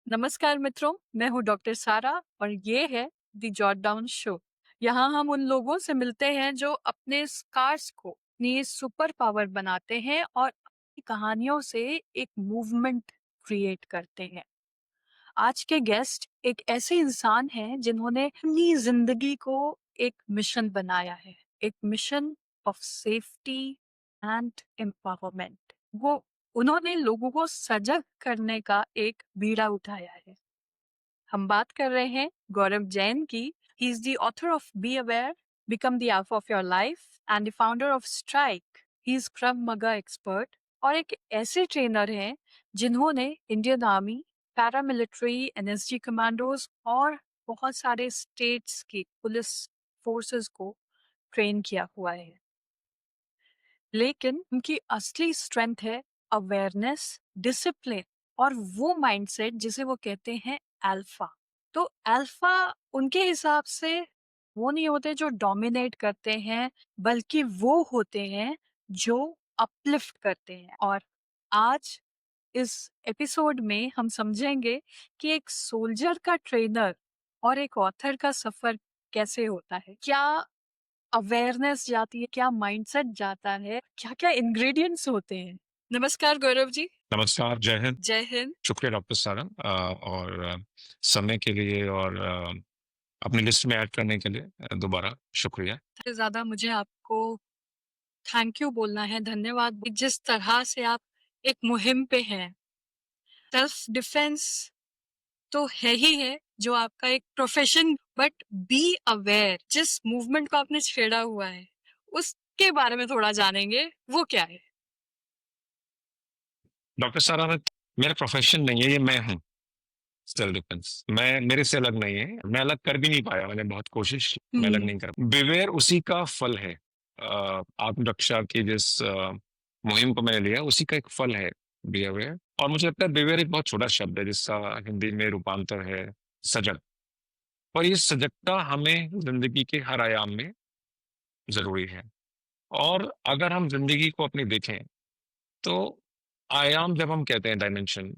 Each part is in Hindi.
नमस्कार मित्रों, मैं हूँ डॉक्टर सारा और ये है द जॉट डाउन शो। यहाँ हम उन लोगों से मिलते हैं जो अपने स्कार्स को अपनी सुपर पावर बनाते हैं और अपनी कहानियों से एक मूवमेंट क्रिएट करते हैं। आज के गेस्ट एक ऐसे इंसान हैं जिन्होंने अपनी जिंदगी को एक मिशन बनाया है, एक mission of safety and empowerment. वो उन्होंने लोगों को सजग करने का एक बीड़ा उठाया है। हम बात कर रहे हैं गौरव जैन की। He is the author of be aware, become the alpha of your life and the founder of strike. He is Krav Maga expert और एक ऐसे ट्रेनर हैं जिन्होंने Indian army, paramilitary, NSG commandos और बहुत सारे स्टेट्स की पुलिस फोर्सेस को ट्रेन किया हुआ है। लेकिन उनकी असली स्ट्रेंथ है अवेयरनेस, डिसिप्लिन और वो माइंडसेट जिसे वो कहते हैं अल्फा। तो अल्फा उनके हिसाब से वो नहीं होते जो डोमिनेट करते हैं, बल्कि वो होते हैं जो अपलिफ्ट करते हैं। और आज इस एपिसोड में हम समझेंगे कि एक सोल्जर का ट्रेनर और एक ऑथर का सफर कैसे होता है, क्या अवेयरनेस जाती है, क्या माइंडसेट जाता है, क्या-क्या इंग्रेडिएंट्स होते हैं। नमस्कार गौरव जी। नमस्कार, जय हिंद। जय हिंद। शुक्रिया डॉक्टर सारंग और समय के लिए और अपनी लिस्ट में ऐड करने के लिए दोबारा शुक्रिया। सबसे ज़्यादा मुझे आपको थैंक यू बोलना है, धन्यवाद। जिस तरह से आप एक मुहिम पे हैं, सेल्फ डिफेंस तो है ही है, जो आपका एक प्रोफेशन, बट बी अवेयर जिस मूवमेंट को आपने छेड़ा हुआ है, उसके बारे में थोड़ा जानेंगे, वो क्या है? डॉक्टर सारंग, मेरा प्रोफेशन नहीं है, ये मैं हूँ। सेल्फ डिफेंस मैं मेरे से अलग नहीं है, मैं अलग कर भी नहीं पाया, मैंने बहुत कोशिश की, मैं अलग नहीं कर बिवेयर उसी का फल है। आत्मरक्षा की जिस मुहिम को मैंने लिया उसी का एक फल है बी अवेयर। और मुझे लगता है बिवेयर एक बहुत छोटा शब्द है जिसका हिंदी में रूपांतर है सजग। और ये सजगता हमें जिंदगी के हर आयाम में जरूरी है। और अगर हम जिंदगी को अपनी देखें तो आयाम जब हम कहते हैं डायमेंशन,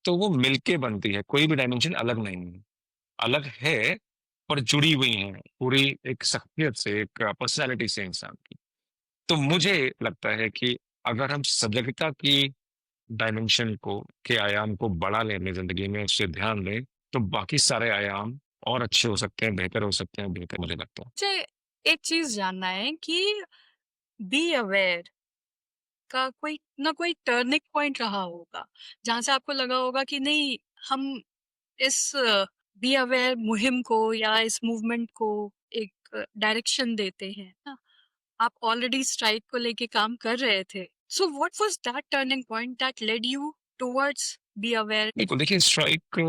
तो वो मिलके बनती है, कोई भी डायमेंशन अलग नहीं है। अलग है पर जुड़ी हुई है पूरी एक शख्सियत से, एक पर्सनैलिटी से इंसान की। तो मुझे लगता है कि अगर हम सजगता की डायमेंशन को के आयाम को बढ़ा लें अपनी जिंदगी में, उससे ध्यान दें, तो बाकी सारे आयाम और अच्छे हो सकते हैं, बेहतर हो सकते हैं, बेहतर मुझे लगता है। मुझे एक चीज़ जानना है कि बी अवेयर का कोई ना कोई टर्निंग पॉइंट रहा होगा, जहाँ से आपको लगा होगा कि नहीं, हम इस बी अवेयर मुहिम को या इस मूवमेंट को एक डायरेक्शन देते हैं ना। आप ऑलरेडी स्ट्राइक को लेके काम कर रहे थे। So what was that turning point that led you towards be aware? बिल्कुल, देखिए strike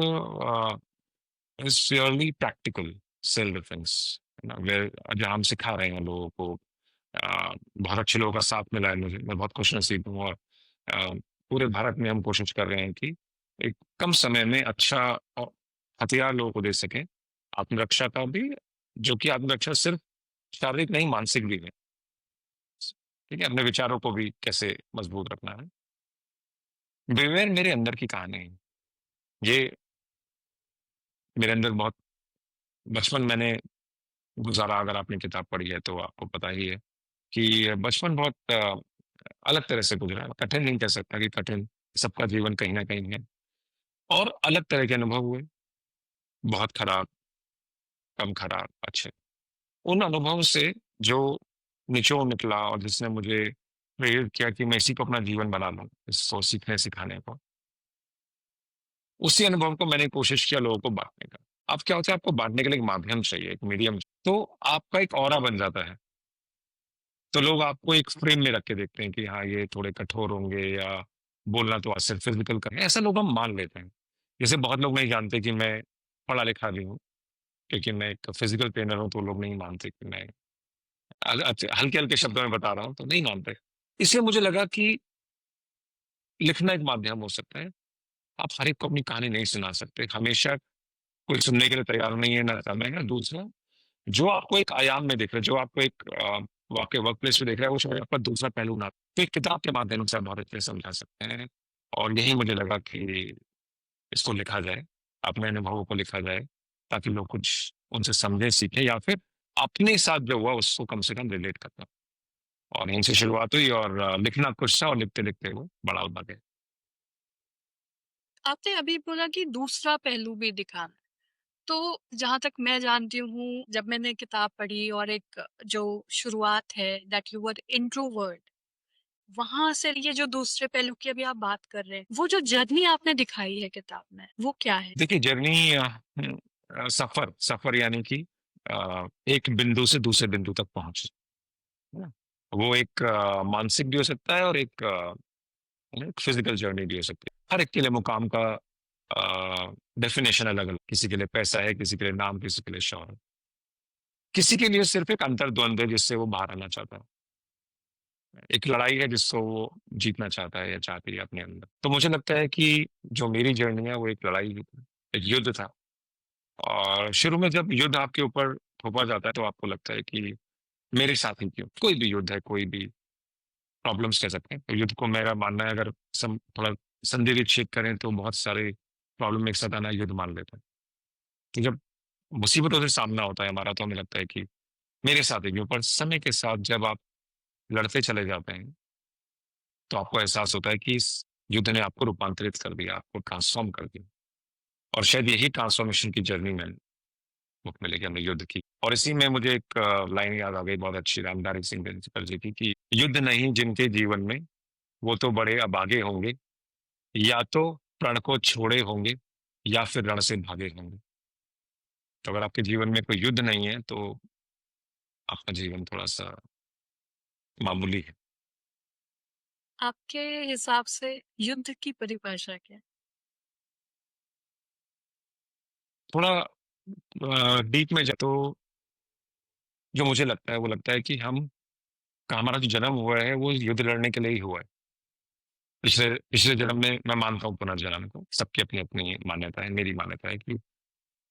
is purely practical self defence, है ना, जहाँ हम सिखा रहे हैं लोगों को। बहुत अच्छे लोगों का साथ मिला है मुझे, मैं बहुत खुशनसीब हूँ। और अ, पूरे भारत में हम कोशिश कर रहे हैं कि एक कम समय में अच्छा हथियार लोगों को दे सकें आत्मरक्षा का भी, जो कि आत्मरक्षा सिर्फ शारीरिक नहीं, मानसिक भी है। ठीक है, अपने विचारों को भी कैसे मजबूत रखना है। बेवेर मेरे अंदर की कहानी है। ये मेरे अंदर बहुत बचपन मैंने गुजारा, अगर आपने किताब पढ़ी है तो आपको पता ही है कि बचपन बहुत अलग तरह से गुजरा है। कठिन नहीं कह सकता कि कठिन, सबका जीवन कहीं ना कहीं है। और अलग तरह के अनुभव हुए, बहुत खराब, कम खराब, अच्छे। उन अनुभवों से जो निचोड़ निकला और जिसने मुझे प्रेरित किया कि मैं इसी को अपना जीवन बना लूं, इसको सीखने सिखाने को, उसी अनुभव को मैंने कोशिश किया लोगों को बांटने का। अब क्या होता है, आपको बांटने के लिए एक माध्यम चाहिए, एक मीडियम। तो आपका एक ऑरा बन जाता है। तो लोग आपको एक फ्रेम में रख के देखते हैं कि हाँ, ये थोड़े कठोर होंगे या बोलना तो आज सिर्फ फिजिकल करें, ऐसा लोग हम मान लेते हैं। जैसे बहुत लोग नहीं जानते कि मैं पढ़ा लिखा भी हूँ, क्योंकि मैं एक फिजिकल ट्रेनर हूँ, तो लोग नहीं मानते कि मैं हल्के हल्के शब्दों में बता रहा हूँ, तो नहीं मानते। इसलिए मुझे लगा कि लिखना एक माध्यम हो सकता है। आप हर एक को अपनी कहानी नहीं सुना सकते, हमेशा कोई सुनने के लिए तैयार नहीं है, ना समय है। दूसरा, जो आपको एक आयाम में देख रहा है, जो आपको एक वाकई वर्क प्लेस पे देख रहा है, वो शायद आपका दूसरा पहलू ना, तो एक किताब के माध्यम से आप बहुत अच्छे से समझा सकते हैं। और यही मुझे लगा कि इसको लिखा जाए, अपने अनुभवों को लिखा जाए, ताकि लोग कुछ उनसे समझें, सीखें या फिर अपने साथ जो हुआ उसको कम से कम रिलेट कर पाएँ। और यहीं से शुरुआत हुई और लिखना कुछ था और लिखते-लिखते वो बड़ा होता गया। आपने अभी बोला कि दूसरा पहलू भी दिखाना। तो जहाँ तक मैं जानती हूँ, जब मैंने किताब पढ़ी और एक जो शुरुआत है दैट यू वर इंट्रोवर्ट, वहाँ से ये जो दूसरे पहलू की अभी आप बात कर रहे हैं, वो जो जर्नी आपने दिखाई है किताब में, वो क्या है? देखिए जर्नी सफ़र सफ़र यानी कि एक बिंदु से दूसरे बिंदु तक पहुँच, है ना? वो एक मानसिक भी हो सकता है और एक फिज़िकल जर्नी भी हो सकती है। हर एक के लिए मुकाम का डेफ़िनेशन अलग-अलग, किसी के लिए पैसा है, किसी के लिए नाम, किसी के लिए शोहरत। किसी के लिए सिर्फ़ एक अंतर्द्वंद है जिससे वो बाहर आना चाहता है। एक लड़ाई है जिसको वो जीतना चाहता है या चाहती है अपने अंदर। तो मुझे लगता है कि जो मेरी जर्नी है वो एक लड़ाई, एक युद्ध था। और शुरू में जब युद्ध आपके ऊपर थोपा जाता है तो आपको लगता है कि मेरे साथ ही क्यों? कोई भी युद्ध है, कोई भी प्रॉब्लम्स कह सकते हैं। तो युद्ध को मेरा मानना है, अगर थोड़ा संदि-विच्छेद करें तो बहुत सारे प्रॉब्लम एक साथ आना युद्ध मान लेते हैं। तो जब मुसीबतों से सामना होता है हमारा तो हमें लगता है कि मेरे साथ ही क्यों? पर समय के साथ जब आप लड़ते चले जाते हैं, तो आपको एहसास होता है कि इस युद्ध ने आपको रूपांतरित कर दिया, आपको ट्रांसफ़ॉर्म कर दिया। और शायद यही ट्रांसफ़ॉर्मेशन की जर्नी मैंने बुक में लेके हमने युद्ध की। और इसी में मुझे एक लाइन याद आ गई बहुत अच्छी, रामधारी सिंह दिनकर जी की, कि युद्ध नहीं जिनके जीवन में, वो तो बड़े अभागे होंगे, या तो प्रण को छोड़े होंगे या फिर रण से भागे होंगे। तो अगर आपके जीवन में कोई युद्ध नहीं है तो आपका जीवन थोड़ा-सा मामूली है। आपके हिसाब से युद्ध की परिभाषा क्या है? थोड़ा डीप में जाए तो जो मुझे लगता है वो लगता है कि हम का हमारा जो जन्म हुआ है वो युद्ध लड़ने के लिए ही हुआ है। पिछले पिछले जन्म में मैं मानता हूँ पुनर्जन्म को, सबकी अपनी-अपनी मान्यता है, मेरी मान्यता है कि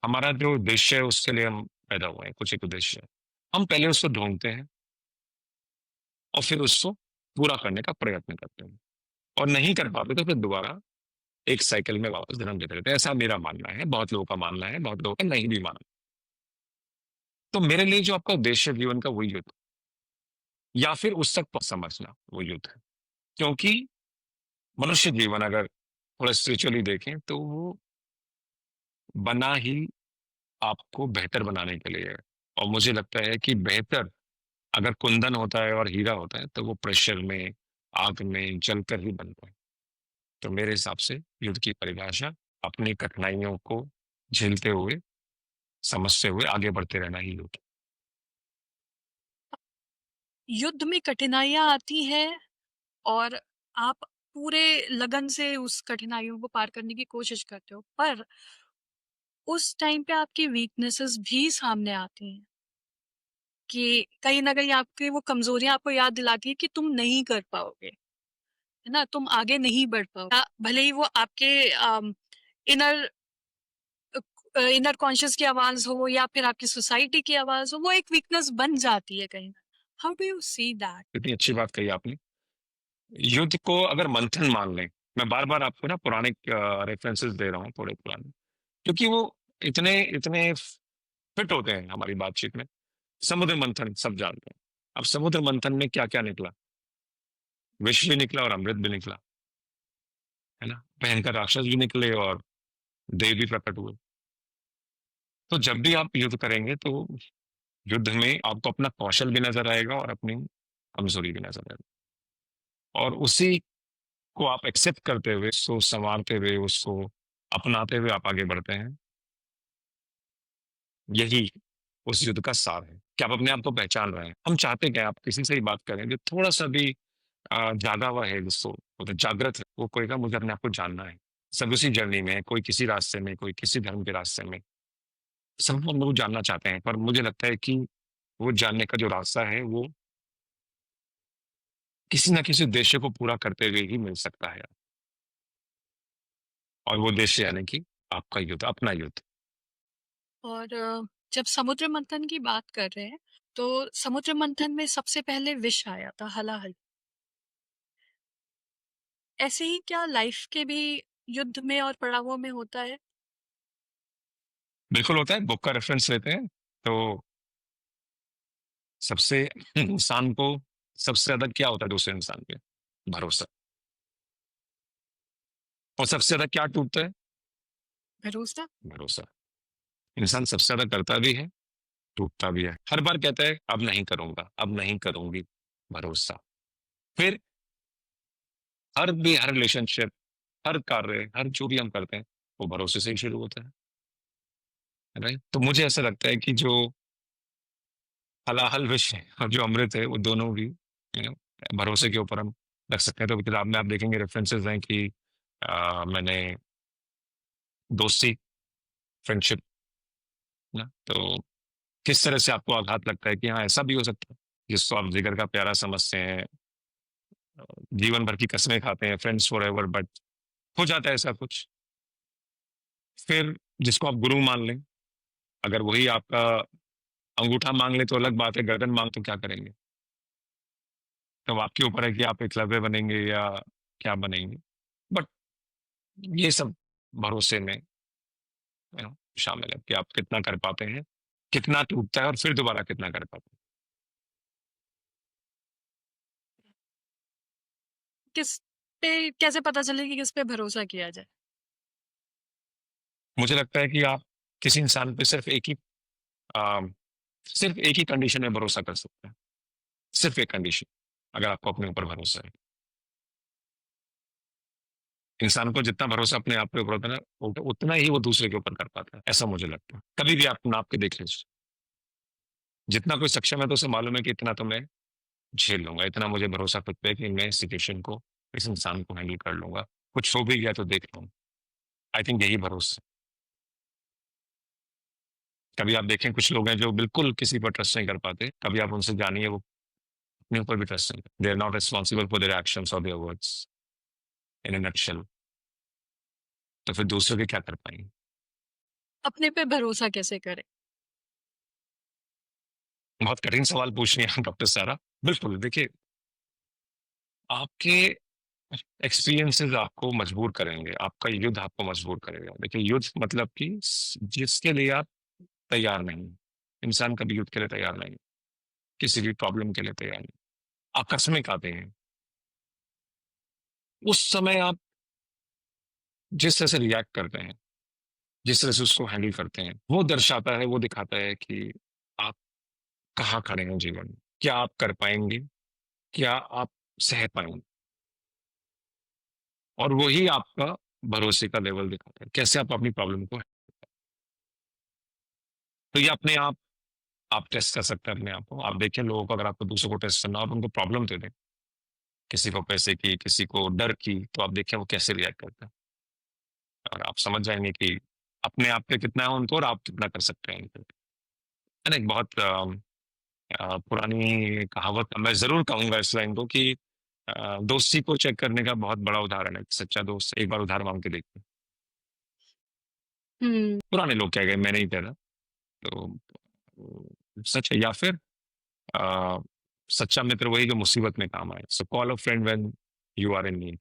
हमारा जो उद्देश्य है उसके लिए हम पैदा हुए हैं, कुछ एक उद्देश्य है। हम पहले उसको ढूँढते हैं और फिर उसको पूरा करने का प्रयत्न करते हैं और नहीं कर पाते तो फिर दोबारा एक साइकिल में वापस जन्म लेते रहते हैं। ऐसा मेरा मानना है, बहुत लोगों का मानना है, बहुत लोगों का नहीं भी मानना। तो मेरे लिए जो आपका उद्देश्य है जीवन का वही युद्ध, या फिर उस तक समझना वो युद्ध है। क्योंकि मनुष्य जीवन अगर थोड़ा स्पिरिचुअली देखें तो वो बना ही आपको बेहतर बनाने के लिए है। और मुझे लगता है कि बेहतर अगर कुंदन होता है और हीरा होता है तो वो प्रेशर में, आग में जलकर ही बनता है। तो मेरे हिसाब से युद्ध की परिभाषा अपनी कठिनाइयों को झेलते हुए, समझते हुए आगे बढ़ते रहना ही युद्ध। युद्ध में कठिनाइयाँ आती हैं और आप पूरे लगन से उस कठिनाइयों को पार करने की कोशिश करते हो। पर उस टाइम पे आपकी वीकनेसेस भी सामने आती हैं कि कहीं न कहीं आपकी वो कमज़ोरियाँ आपको याद दिलाती हैं कि तुम नहीं कर पाओगे, है ना? तुम आगे नहीं बढ़ पाओगे। भले ही वो आपके इनर इनर कॉन्शियस की आवाज़ हो या फिर आपकी सोसाइटी की आवाज़ हो, वो एक वीकनेस बन जाती है कहीं। How do you see that? इतनी अच्छी बात कही आपने। युद्ध को अगर मंथन मान लें, मैं बार-बार आपको ना पुराने रेफरेंसेस दे रहा हूँ, थोड़े पुराने, क्योंकि वो इतने इतने फिट होते हैं हमारी बातचीत में। समुद्र मंथन सब जानते हैं। अब समुद्र मंथन में क्या-क्या निकला? विष भी निकला और अमृत भी निकला, है ना? भयंकर राक्षस भी निकले और देव भी प्रकट हुए। तो जब भी आप युद्ध करेंगे तो युद्ध में आपको अपना कौशल भी नज़र आएगा और अपनी कमज़ोरी भी नज़र आएगी। और उसी को आप एक्सेप्ट करते हुए, उसको सँवारते हुए, उसको अपनाते हुए आप आगे बढ़ते हैं। यही उस युद्ध का सार है कि आप अपने आप को पहचान रहे हैं। हम चाहते क्या हैं? आप किसी से भी बात करें जो थोड़ा-सा भी जागा हुआ है, जिसको बोलते हैं जागृत है, वो कहेगा मुझे अपने आप को जानना है। सब उसी जर्नी में है, कोई किसी रास्ते में, कोई किसी धर्म के रास्ते में। सब हम लोग जानना चाहते हैं, पर मुझे लगता है कि वो जानने का जो रास्ता है, वो किसी न किसी उद्देश्य को पूरा करते हुए ही मिल सकता है। और वो उद्देश्य यानी कि आपका युद्ध, अपना युद्ध। और जब समुद्र मंथन की बात कर रहे हैं, तो समुद्र मंथन में सबसे पहले विष आया था हलाहल। ऐसे ही क्या लाइफ के भी युद्ध में और पड़ावों में होता है? बिल्कुल होता है, बुक का रेफ़रेंस लेते हैं, तो सबसे इंसान को सबसे ज़्यादा क्या होता है दूसरे इंसान पे? भरोसा। और सबसे ज़्यादा क्या टूटता है? भरोसा? भरोसा। इंसान सबसे ज़्यादा करता भी है, टूटता भी है। हर बार कहता है, "अब नहीं करूँगा, अब नहीं करूँगी।" भरोसा। फिर हर रिलेशनशिप, हर कार्य, हर जो भी हम करते हैं, वो भरोसे से ही शुरू होता है, राइट? तो मुझे ऐसा लगता है कि जो हलाहल विष है और जो अमृत है, वो दोनों भी भरोसे के ऊपर हम रख सकते हैं। तो किताब में आप देखेंगे रेफ़रेंसेस हैं कि मैंने दोस्ती, फ्रेंडशिप ना, तो किस तरह से आपको आघात लगता है कि हाँ, ऐसा भी हो सकता है, जिसको आप जिगर का प्यारा समझते हैं, जीवन भर की कसमें खाते हैं, फ्रेंड्स फॉरएवर, बट हो जाता है ऐसा कुछ। फिर जिसको आप गुरु मान लें, अगर वही आपका अंगूठा माँग ले तो अलग बात है, गर्दन माँग तो क्या करेंगे? तब आपके ऊपर है कि आप एकलव्य बनेंगे या क्या बनेंगे। बट ये सब भरोसे में शामिल है कि आप कितना कर पाते हैं, कितना टूटता है और फिर दोबारा कितना कर पाते हैं। किस पे कैसे पता चले कि किस पे भरोसा किया जाए? मुझे लगता है कि आप किसी इंसान पे अ, सिर्फ़ एक ही कंडीशन में भरोसा कर सकते हैं। सिर्फ़ एक कंडीशन, अगर आपको अपने ऊपर भरोसा है। इंसान को जितना भरोसा अपने आप के ऊपर होता है ना, उतना ही वो दूसरे के ऊपर कर पाता है, ऐसा मुझे लगता है। कभी भी आप नाप के देख लीजिए, जितना कोई सक्षम है तो उसे मालूम है कि इतना तो मैं झेल लूँगा, इतना मुझे भरोसा खुद पे है कि मैं इस सिचुएशन को, इस इंसान को हैंडल कर लूँगा। कुछ हो भी गया तो देख लूँगा। आई थिंक यही भरोसा। कभी आप देखें कुछ लोग हैं जो बिल्कुल किसी पर ट्रस्ट नहीं कर पाते, कभी आप उनसे जानिए वो अपने ऊपर भी ट्रस्ट नहीं करते। They are not responsible for their actions और their words in a nutshell. तो फिर दूसरों के क्या कर पाएँगे? अपने पे भरोसा कैसे करें? बहुत कठिन सवाल पूछ रही हैं डॉक्टर सारा। बिल्कुल, देखिए आपके एक्सपीरियंसेस आपको मजबूर करेंगे, आपका युद्ध आपको मजबूर करेगा। देखिए युद्ध मतलब कि जिसके लिए आप तैयार नहीं। इंसान कभी युद्ध के लिए तैयार नहीं, किसी भी प्रॉब्लम के लिए तैयार नहीं। आकस्मिक आते हैं। उस समय आप जिस तरह से रिएक्ट करते हैं, जिस तरह से उसको हैंडल करते हैं, वो दर्शाता है, वो दिखाता है कि आप कहाँ खड़े हैं जीवन में। क्या आप कर पाएँगे? क्या आप सह पाएँगे? और वही आपका भरोसे का लेवल दिखाता है। कैसे आप अपनी प्रॉब्लम को, तो ये अपने आप टेस्ट कर सकते हैं अपने आप को। आप देखिए लोगों को, अगर आपको दूसरों को टेस्ट करना हो और उनको प्रॉब्लम दे दें, किसी को पैसे की, किसी को डर की, तो आप देखिए वो कैसे रिएक्ट करते हैं। और आप समझ जाएँगे कि अपने आप पे कितना है उनको और आप कितना कर सकते हैं उन पे। है ना? एक बहुत पुरानी कहावत मैं ज़रूर कहूँगा इस लाइन को कि दोस्ती को चेक करने का बहुत बड़ा उदाहरण है। सच्चा दोस्त एक बार उधार माँग के देखिए। हुँ। पुराने लोग कह गए, मैं नहीं कह रहा। तो सच है। या फिर अ, सच्चा मित्र वही जो मुसीबत में काम आए। So call a friend when you are in need.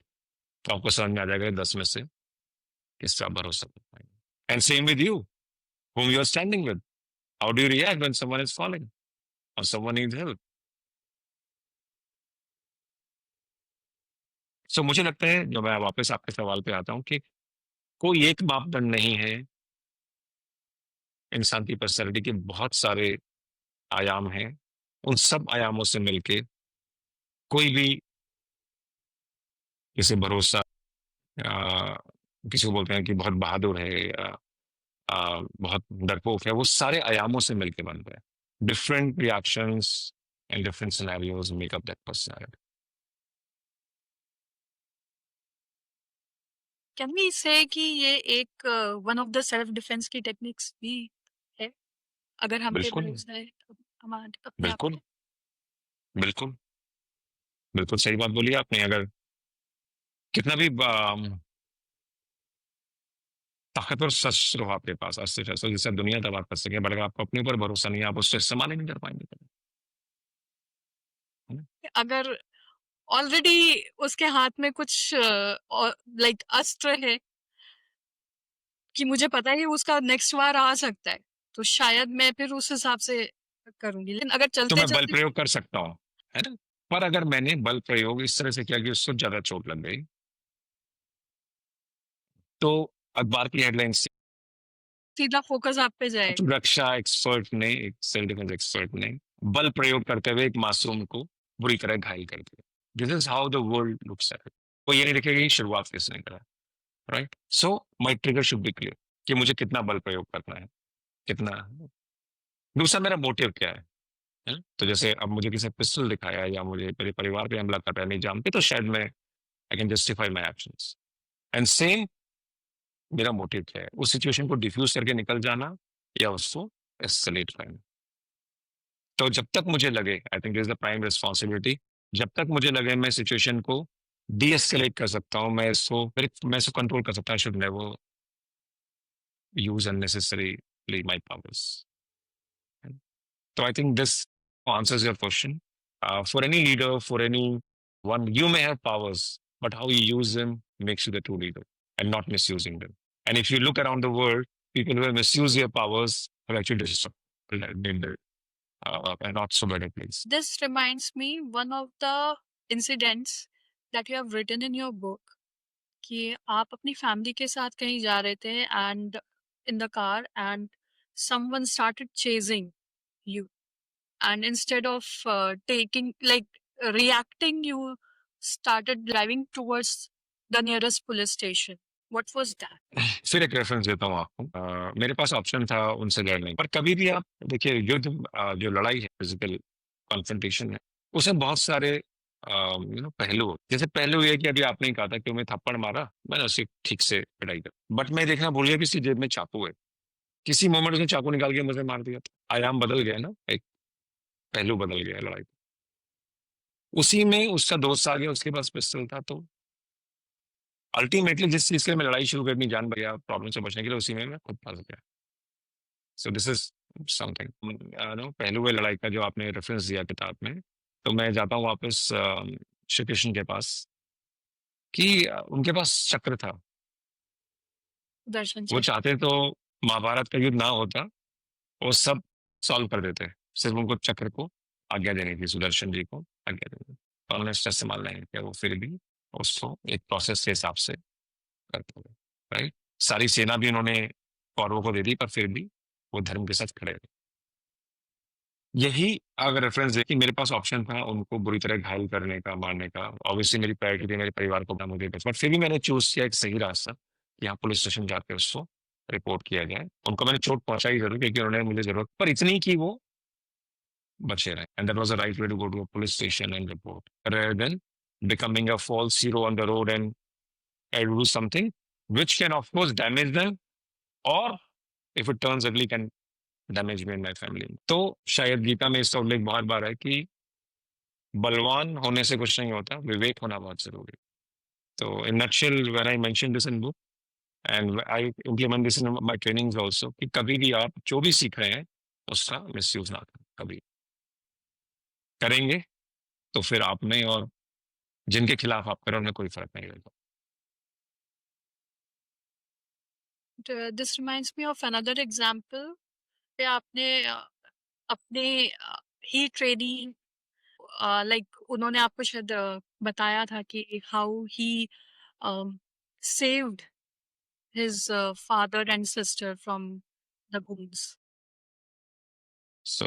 तो आपको समझ में आ जाएगा 10 में से किस पे आप भरोसा कर पाएँगे। And same with you, whom you are standing with. How do you react when someone is falling or someone needs help? सो मुझे लगता है, जो मैं वापस आपके सवाल पे आता हूँ कि कोई एक मापदंड नहीं है इंसान की पर्सनैलिटी के, बहुत सारे आयाम हैं। उन सब आयामों से मिलके कोई भी जैसे भरोसा अ, किसी को बोलते हैं कि बहुत बहादुर है बहुत डरपोक है, वो सारे आयामों से मिलके बनता है। Different reactions and different scenarios make up that personality. Can we say कि ये एक one of the self defence की टेक्निक्स भी है? अगर हम पे बिल्कुल, भरोसा है तो हमारे अपने आप बिल्कुल, पे? बिल्कुल, बिल्कुल सही बात बोली आपने। अगर कितना भी ताकतवर शस्त्र हो आपके पास, अस्त्र शस्त्र जिससे दुनिया तबाह कर सके, बट अगर आपको अपने ऊपर भरोसा नहीं है, आप उससे इस्तेमाल ही नहीं कर पाएंगे कभी, है ना? अगर ऑलरेडी उसके हाथ में कुछ लाइक अस्त्र है, कि मुझे पता है कि उसका नेक्स्ट वार आ सकता है, तो शायद मैं फिर उस हिसाब से करूँगी। लेकिन अगर तो मैं बल चलते-चलते प्रयोग कर सकता हूँ, है ना? पर अगर मैंने बल प्रयोग इस तरह से किया कि उसको ज़्यादा चोट लग गई, तो अखबार की हेडलाइन्स सीधा फ़ोकस आप पे जाएगा। रक्षा एक्सपर्ट ने, एक सेल्फ डिफेंस एक्सपर्ट ने बल प्रयोग करते हुए एक मासूम को बुरी तरह घायल कर दिया। This is how the world looks at it. वो ये नहीं देखेगा कि शुरुआत किसने करा, right? So my trigger should be clear कि मुझे कितना बल प्रयोग करना है, कितना। दूसरा, मेरा मोटिव क्या है ना? तो जैसे अब मुझे किसी ने पिस्टल दिखाया या मुझे मेरे परिवार पे हमला कर रहा है नहीं जानते, तो शायद मैं I can justify my actions. And same, मेरा मोटिव क्या है, उस सिचुएशन को डिफ्यूज करके निकल जाना या उसको एस्केलेट करना। तो जब तक मुझे लगे, I think is the prime responsibility, जब तक मुझे लगे मैं सिचुएशन को डी एस्केलेट कर सकता हूँ, मैं इसको कंट्रोल कर सकता हूँ, should never use unnecessarily my powers. So I think this answers your question. For any leader, for any one, you may have powers, but how you use them makes you the true leader and not misusing them. And if you look around the world, people who have misused their powers have actually destroyed a not so better place. This reminds me one of the incidents that you have written in your book कि आप अपनी फैमिली के साथ कहीं जा रहे थे and in the car and someone started chasing you and instead of taking like reacting you started driving towards the nearest police station. What was that? फिर एक रेफरेंस देता हूँ आपको। मेरे पास ऑप्शन था उनसे लड़ने, पर कभी भी आप देखिए युद्ध, जो लड़ाई है, फिजिकल कॉन्फ्रंटेशन है, उसमें बहुत सारे पहलू होते हैं। जैसे पहलू ये है कि अभी आपने ही कहा था कि मैं थप्पड़ मारा, मैंने उसे ठीक से पिटाई कर, बट मैं देखना भूल गया कि उसकी जेब में चाकू है, किसी मोमेंट उसने चाकू निकाल के मुझे मार दिया था। आयाम बदल गया ना, एक पहलू बदल गया लड़ाई का। उसी में उसका दोस्त आ गया, उसके पास पिस्टल था, तो अल्टीमेटली जिस चीज के लिए मैं लड़ाई शुरू करनी जान गया प्रॉब्लम से बचने के लिए, उसी में मैं खुद फंस गया। So this is something no पहलू है लड़ाई का जो आपने रेफरेंस दिया किताब में। तो मैं जाता हूँ वापस श्री कृष्ण के पास, कि उनके पास चक्र था। दर्शन वो चक्र। चाहते तो महाभारत का युद्ध ना होता, वो सब सॉल्व कर देते, सिर्फ उनको चक्र को आज्ञा देनी थी, सुदर्शन जी को आज्ञा देनी थी। और उन्होंने स्ट्रेस संभाल नहीं किया, वो फिर भी उसको एक प्रोसेस के हिसाब से करते हुए, राइट? सारी सेना भी उन्होंने कौरवों को दे दी, पर फिर भी वो धर्म के साथ खड़े रहे। यही अगर रेफरेंस देखिए, मेरे पास ऑप्शन था उनको बुरी तरह घायल करने का, मारने का। ऑब्वियसली मेरी प्रायोरिटी थी मेरे परिवार को बचाना, मुझे बट फिर भी मैंने चूज किया एक सही रास्ता, कि यहाँ पुलिस स्टेशन जाके उसको रिपोर्ट किया जाए। उनको मैंने चोट पहुंचाई जरूर, क्योंकि उन्होंने मुझे जरूरत पर इतनी की वो बचे रहे। And that was the right way to go to a police station and report, rather than becoming a false hero on the road and do something which can of course damage them, or if it turns ugly can damage me and my family। तो शायद गीता में इसका उल्लेख बहुत बार है कि बलवान होने से कुछ नहीं होता, विवेक होना बहुत जरूरी है। तो in nutshell, when I mention this in book and I implement this in my trainings also, कि कभी भी आप जो भी सीख रहे हैं उसका मिसयूज ना करें। कभी करेंगे तो फिर आप में और जिनके खिलाफ आप करें उन्हें कोई फर्क नहीं रहेगा। This reminds me of another example पे आपने अपने ही ट्रेनिंग लाइक उन्होंने आपको शायद बताया था कि how he saved his father and sister from the goons. So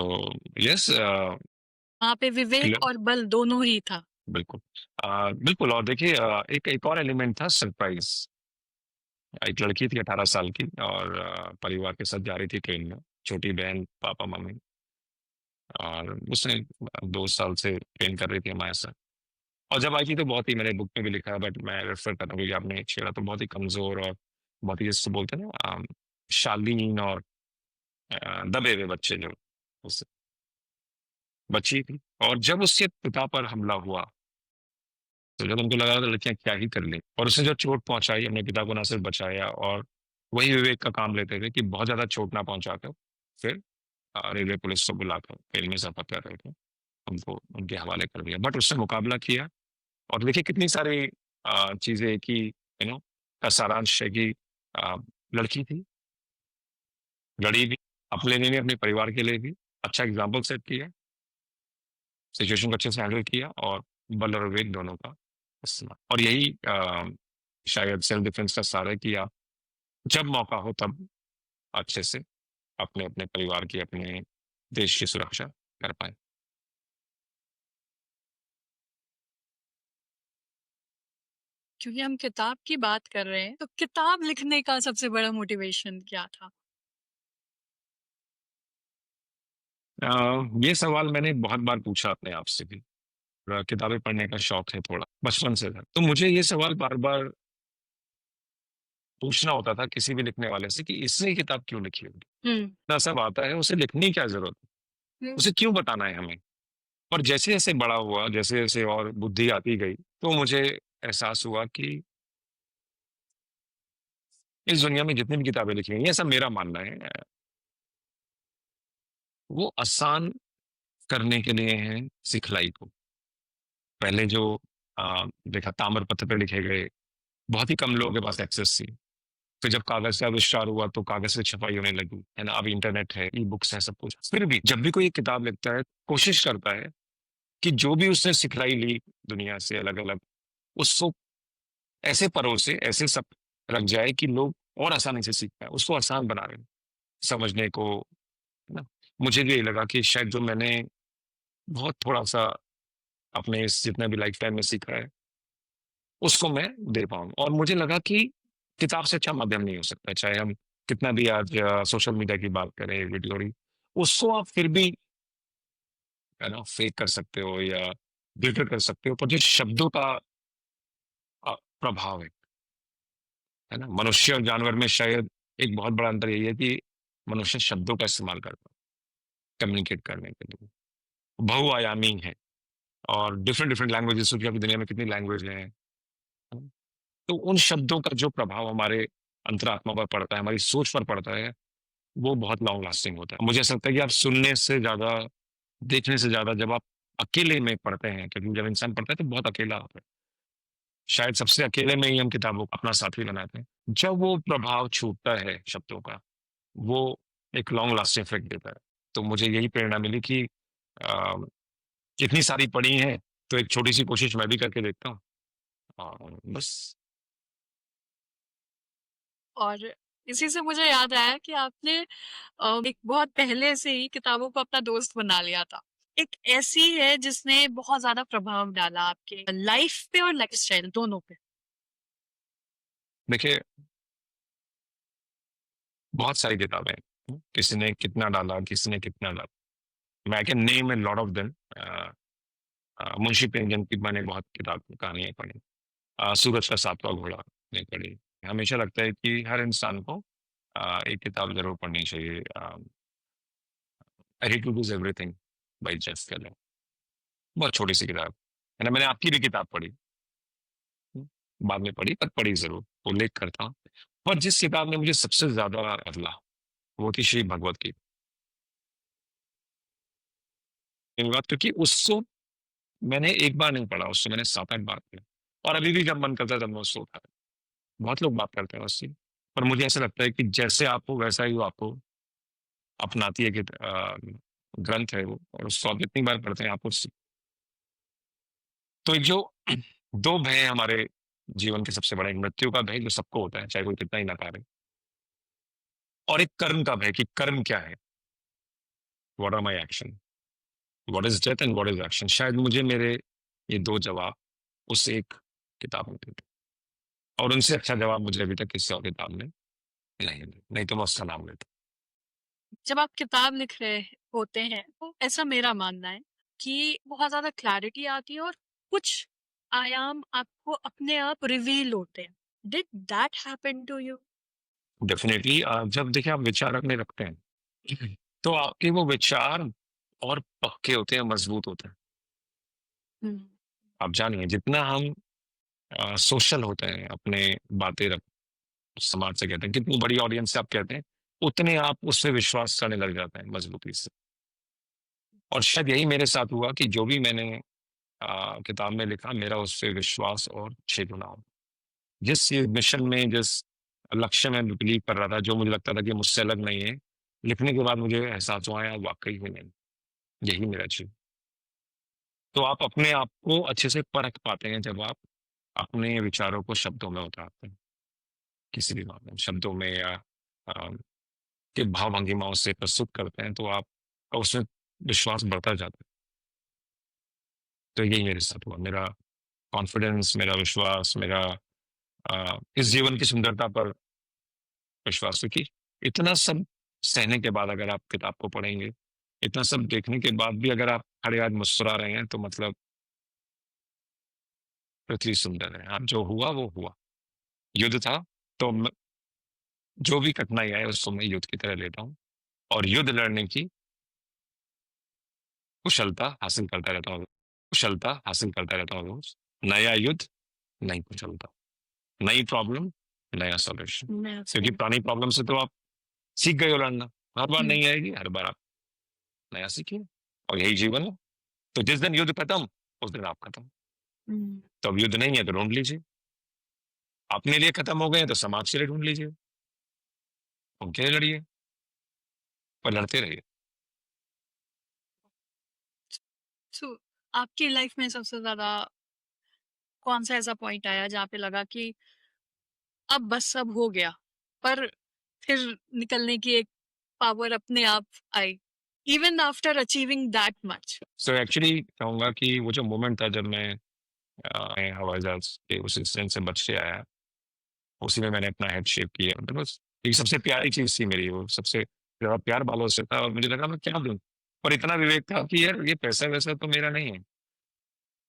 yes, वहाँ पे विवेक और बल दोनों ही था। बिल्कुल। बिल्कुल, और देखिए एक और एलिमेंट था सरप्राइज। एक लड़की थी 18 साल की, और परिवार के साथ जा रही थी ट्रेन में, छोटी बहन, पापा, मम्मी, और उसने 2 साल से ट्रेन कर रही थी हमारे साथ। और जब आई थी तो बहुत ही, मैंने बुक में भी लिखा है, बट मैं रेफर कर रहा हूँ क्योंकि आपने छेड़ा, तो बहुत ही कमजोर और बहुत ही, जिसको बोलते हैं ना, शालीन और दबे हुए बच्चे, जो उस बच्ची थी। और जब उसके पिता पर हमला हुआ, तो जब उनको लगा तो लड़कियां क्या ही कर लें, और उसने जो चोट पहुंचाई, अपने पिता को ना सिर्फ बचाया, और वही विवेक का काम लेते थे कि बहुत ज्यादा चोट ना पहुंचाकर फिर रेलवे पुलिस को बुलाकर ट्रेन में सफर कर रहे थे, उनको उनके हवाले कर दिया। बट उसने मुकाबला किया, और देखिए कितनी सारी चीजें कि का सारांश है कि लड़की थी, लड़ी भी, अपने लिए नहीं, अपने परिवार के लिए भी, अच्छा एग्ज़ाम्पल सेट किया, सिचुएशन को अच्छे से हैंडल किया और बल और वेग दोनों का इस्तेमाल। और यही शायद सेल्फ डिफेंस का सार है कि आप जब मौका हो तब अच्छे से अपने परिवार की, अपने देश की सुरक्षा कर पाएँ। क्योंकि हम किताब की बात कर रहे हैं, तो किताब लिखने का सबसे बड़ा मोटिवेशन क्या था? ये सवाल मैंने बहुत बार पूछा अपने आप से भी। किताबें पढ़ने का शौक है थोड़ा, बचपन से था। तो मुझे ये सवाल बार-बार पूछना होता था किसी भी लिखने वाले से कि इसने ये किताब क्यों लिखी होगी? हुँ, इतना सब आता है, उसे लिखने की क्या ज़रूरत है? हुँ। उसे क्यों बताना है हमें? और जैसे-जैसे बड़ा हुआ, जैसे-जैसे और बुद्धि आती गई, तो मुझे एहसास हुआ कि इस दुनिया में जितनी भी किताबें लिखी गई हैं, ऐसा मेरा मानना है, वो आसान करने के लिए हैं सिखलाई को। पहले जो देखा ताम्रपत्र पे लिखे गए, बहुत ही कम लोगों के पास एक्सेस थी। फिर जब कागज़ का आविष्कार हुआ तो कागज़ से छपाई होने लगी, है ना? अब इंटरनेट है, ई-बुक्स है, सब कुछ। फिर भी जब भी कोई एक किताब लिखता है, कोशिश करता है कि जो भी उसने सिखलाई ली दुनिया से अलग-अलग, उसको ऐसे परोसे, ऐसे सब रख जाए कि लोग और आसानी से सीख पाएँ, उसको आसान बना रहे हैं, समझने को, है ना? मुझे भी यही लगा कि शायद जो मैंने बहुत थोड़ा-सा अपने इस जितना भी लाइफ़ टाइम में सीखा है, उसको मैं दे पाऊँ। और मुझे लगा कि किताब से अच्छा माध्यम नहीं हो सकता, चाहे हम कितना भी आज सोशल मीडिया की बात करें, वीडियो की, उसको आप फिर भी, है ना, फेक कर सकते हो या फ़िल्टर कर सकते हो, पर जो शब्दों का प्रभाव है ना? मनुष्य और जानवर में शायद एक बहुत बड़ा अंतर यही है कि मनुष्य शब्दों का इस्तेमाल करता है, कम्युनिकेट करने के लिए। बहुआयामी है और डिफरेंट-डिफरेंट लैंग्वेजेज़, सोचिए अभी दुनिया में कितनी लैंग्वेज हैं। तो उन शब्दों का जो प्रभाव हमारे अंतरात्मा पर पड़ता है, हमारी सोच पर पड़ता है, वो बहुत लॉन्ग लास्टिंग होता है। मुझे ऐसा लगता है कि आप सुनने से ज़्यादा, देखने से ज़्यादा जब आप अकेले में पढ़ते हैं, क्योंकि जब इंसान पढ़ता है तो बहुत अकेला होता है। शायद सबसे अकेले में ही हम किताबों को अपना साथी बनाते हैं। जब वो प्रभाव छूटता है शब्दों का, वो एक लॉन्ग लास्टिंग इफ़ेक्ट देता है। तो मुझे यही प्रेरणा मिली कि अ, इतनी सारी पढ़ी हैं, तो एक छोटी-सी कोशिश मैं भी करके देखता हूँ और बस। और इसी से मुझे याद आया कि आपने एक बहुत पहले से ही किताबों को अपना दोस्त बना लिया था। एक ऐसी है जिसने बहुत ज़्यादा प्रभाव डाला आपके लाइफ़ पे और लाइफ़स्टाइल दोनों पे। देखिए, बहुत सारी किताबें हैं, किसी ने कितना डाला, किसी ने कितना डाला। मैं I can name a lot of them. Munshi Premchand की मैंने बहुत किताब कहानियाँ पढ़ी। सूरज का सातवाँ घोड़ा मैंने पढ़ी। हमेशा लगता है कि हर इंसान को एक किताब ज़रूर पढ़नी चाहिए। I read to lose everything by Jeff Keller. बहुत छोटी-सी किताब, है ना? मैंने आपकी भी किताब पढ़ी, हुँ, बाद में पढ़ी, पर पढ़ी ज़रूर, उल्लेख करता हूँ। पर जिस किताब ने मुझे सबसे ज़्यादा बदला, वो थी श्री भगवद गीता। धन्यवाद, क्योंकि उसको मैंने एक बार नहीं पढ़ा, उसको मैंने 7-8 बार पढ़ा और अभी भी जब मन करता है तब मैं उसको उठाता हूँ। बहुत लोग बात करते हैं उससे, पर मुझे ऐसा लगता है कि जैसे आप हो वैसा ही वो आपको अपनाती है, कि ग्रंथ है वो, और उसको आप जितनी बार पढ़ते हैं आपको तो एक जो 2 भय हैं हमारे जीवन के सबसे बड़े, एक मृत्यु का भय जो सबको होता है, चाहे कोई कितना ही नकारे, और एक कर्म का भय कि कर्म क्या है? What are my action? What is death and what is action? शायद मुझे मेरे ये 2 जवाब उस एक किताब में मिले थे और उनसे अच्छा जवाब मुझे अभी तक किसी और किताब में नहीं मिला, नहीं तो मैं उसका नाम लेता। जब आप किताब लिख रहे होते हैं, तो ऐसा मेरा मानना है कि बहुत ज़्यादा क्लैरिटी आती है और कुछ आयाम आपको अपने आप रिवील होते हैं। Did that happen to you? Definitely जब देखिए आप विचार अपने रखते हैं, तो आपके वो विचार और पक्के होते हैं, मज़बूत होते हैं। हुँ। आप जानिए जितना हम सोशल होते हैं, अपने बातें रख समाज से कहते हैं, कितनी बड़ी ऑडियंस से आप कहते हैं, उतने आप उस पे विश्वास करने लग जाते हैं मज़बूती से। और शायद यही मेरे साथ हुआ कि जो भी मैंने किताब में लिखा, मेरा उस पे विश्वास और 6 गुना हो। जिस ये मिशन में, जिस लक्ष्य में मैं बिलीव कर रहा था, जो मुझे लगता था कि मुझसे अलग नहीं है, लिखने के बाद मुझे एहसास हुआ यार वाक़ई में नहीं, यही मेरा जीवन। तो आप अपने आप को अच्छे से परख पाते हैं जब आप अपने विचारों को शब्दों में उतारते हैं, किसी भी मामले में, शब्दों में या अ, के भाव-भंगिमाओं से प्रस्तुत करते हैं, तो आपका उसमें विश्वास बढ़ता जाता है। तो यही मेरे साथ हुआ। मेरा कॉन्फिडेंस, मेरा विश्वास, मेरा इस जीवन की सुंदरता पर विश्वास, क्योंकि इतना सब सहने के बाद अगर आप किताब को पढ़ेंगे, इतना सब देखने के बाद भी अगर आप खड़े आज मुस्कुरा रहे हैं, तो मतलब पृथ्वी सुंदर है। हाँ, जो हुआ वो हुआ। युद्ध था, तो जो भी कठिनाई आए उसको मैं युद्ध की तरह लेता हूँ और युद्ध लड़ने की कुशलता हासिल करता रहता हूँ। कुशलता हासिल करता रहता हूँ रोज। नया युद्ध, नई कुशलता, नई प्रॉब्लम, नया सॉल्यूशन। क्योंकि पुरानी प्रॉब्लम से तो आप सीख गए हो लड़ना। हर बार नहीं आएगी, हर बार आप नया सीखिए, और यही जीवन है। तो जिस दिन युद्ध खत्म, उस दिन आप खत्म। तो अब युद्ध नहीं है तो ढूंढ लीजिए। अपने लिए खत्म हो गए तो समाज के लिए ढूंढ लीजिए, उनके लिए लड़िए, पर लड़ते रहिए। सो आपकी लाइफ में सबसे ज़्यादा कौन-सा ऐसा पॉइंट आया जहाँ पे लगा कि अब बस अब हो गया, पर फिर निकलने की एक पावर अपने आप आई, even after achieving that much? So actually कहूंगा कि वो जो मोमेंट था जब मैं हवाई जहाज के उस इंसिडेंट से बच के आया, उसी में मैंने अपना हेड शेव किया। मतलब बस ये सबसे प्यारी चीज़ थी मेरी, वो सबसे ज़्यादा प्यार बालों से था, और मुझे लगा मैं क्या दूँ? और इतना विवेक था कि यार ये पैसा-वैसा तो मेरा नहीं है।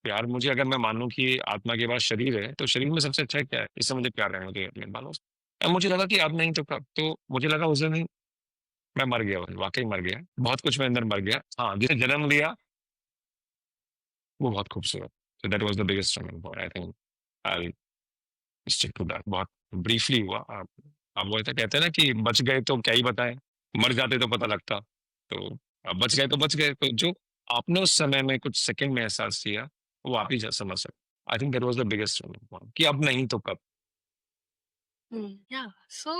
प्यार मुझे, अगर मैं मानूँ कि आत्मा के बाद शरीर है, तो शरीर में सबसे अच्छा क्या है? इससे मुझे प्यार रहना चाहिए अपने बालों से। अब मुझे लगा कि अब नहीं तो कब? तो मुझे लगा उस दिन ही मैं मर गया, वाक़ई मर गया। बहुत कुछ मेरे अंदर मर गया। हाँ, जिसने जन्म लिया वो बहुत खूबसूरत। So that was the biggest turning point, I think I stick to that. बहुत ब्रीफली हुआ। अब वो ऐसा कहते हैं ना कि बच गए तो क्या ही बताएं, मर जाते तो पता लगता। तो अब बच गए तो बच गए, तो जो आपने उस समय में कुछ सेकंड में एहसास किया, वो आप ही समझ सकते। I think that was the biggest point कि अब नहीं तो कब। या सो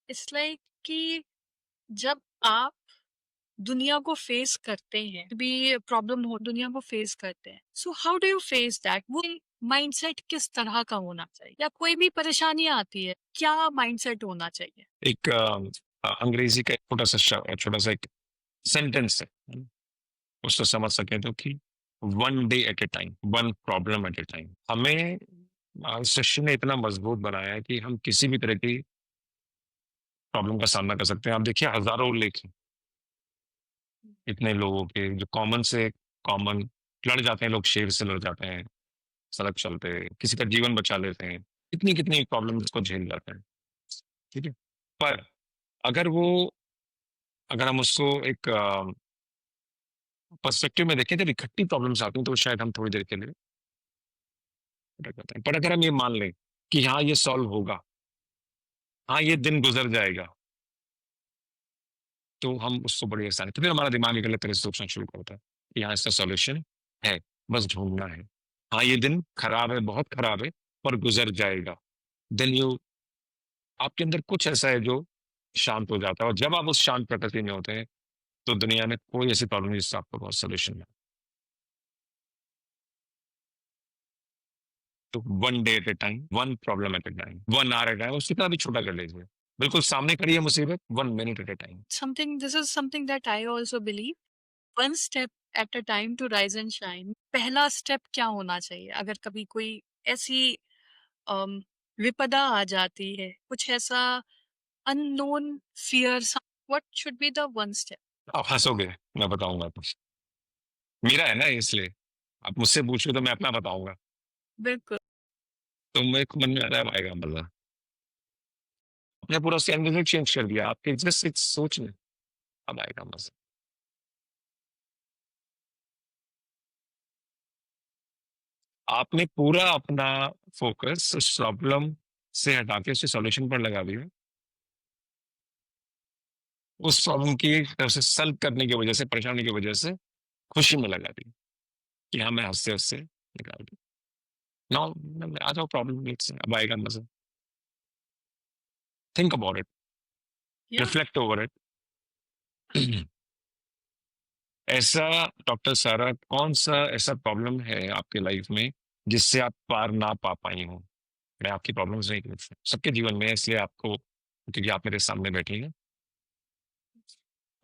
इट्स लाइक कि जब आप दुनिया को फेस करते हैं, भी प्रॉब्लम हो दुनिया को फेस करते हैं, so how do you face that? वो माइंडसेट किस तरह का होना चाहिए? या कोई भी परेशानियां आती है, क्या माइंडसेट होना चाहिए? एक अंग्रेजी का एक छोटा सा एक सेंटेंस है, उसको समझ सके तो कि one day at A time, one problem at A time. हमें शिष्य ने इतना मजबूत बनाया है कि हम किसी भी तरह की प्रॉब्लम का सामना कर सकते हैं। आप देखिए हज़ारों उल्लेख हैं, इतने लोगों के जो कॉमन से कॉमन लड़ जाते हैं, लोग शेर से लड़ जाते हैं, सड़क चलते, किसी का जीवन बचा लेते हैं, कितनी-कितनी प्रॉब्लम्स को झेल जाते हैं, ठीक है? पर अगर वो अगर हम उसको एक पर्सपेक्टिव में देखें, जब इकट्ठी प्रॉब्लम्स आती हैं, तो शायद हम थोड़ी देर के लिए अटक जाते हैं। पर अगर हम ये मान लें कि हाँ, ये सॉल्व होगा, हाँ, ये दिन गुज़र जाएगा, तो हम उसको बड़ी आसानी, तो फिर हमारा दिमाग एक अलग तरह से सोचना शुरू करता है कि हाँ, इसका सॉल्यूशन है, बस ढूँढना है। हाँ, ये दिन खराब है, बहुत खराब है, पर गुज़र जाएगा। देन यू आपके अंदर कुछ ऐसा है जो शांत हो जाता है, और जब आप उस शांत प्रकृति में होते हैं, तो दुनिया में कोई ऐसी प्रॉब्लम नहीं जिसका आपके पास सॉल्यूशन है। तो one day at a time, one problem at a time, 1 hour eight a time, उससे कितना भी छोटा कर लीजिए। बिल्कुल सामने खड़ी है मुसीबत, 1 minute at a time. Something this is something that I also believe, one step at a time to rise and shine. पहला स्टेप क्या होना चाहिए अगर कभी कोई ऐसी अम, विपदा आ जाती है, कुछ ऐसा unknown fear, what should be the one step? आप हँसोगे, मैं बताऊँगा आपको। मेरा है ना इसलिए, आप मुझसे पूछ रहे हो तो मैं अपना बताऊँगा। बिल्कुल। तो मेरे को मन में आ रहा है, अब आएगा मज़ा। आपने पूरा उसका एनवायरनमेंट चेंज कर दिया, आपके जस्ट एक सोच में, अब आएगा मज़ा। आपने पूरा अपना फ़ोकस उस प्रॉब्लम से हटा के उसके सॉल्यूशन पर लगा दिया। उस प्रॉब्लम की तरफ से सॉल्व करने की वजह से, परेशानी की वजह से खुशी में लगा दी कि हाँ, मैं हँसते-हँसते निकाल दूँ। नाउ आ जाओ प्रॉब्लम लेट्स से, अब आएगा मज़ा। थिंक अबाउट इट, या रिफ्लेक्ट ओवर इट। ऐसा डॉक्टर सारा कौन-सा ऐसा प्रॉब्लम है आपके लाइफ में जिससे आप पार ना पा पाई हों? मैं आपकी प्रॉब्लम्स नहीं पूछ रहा, सबके जीवन में है इसलिए आपको क्योंकि आप मेरे सामने बैठी हैं।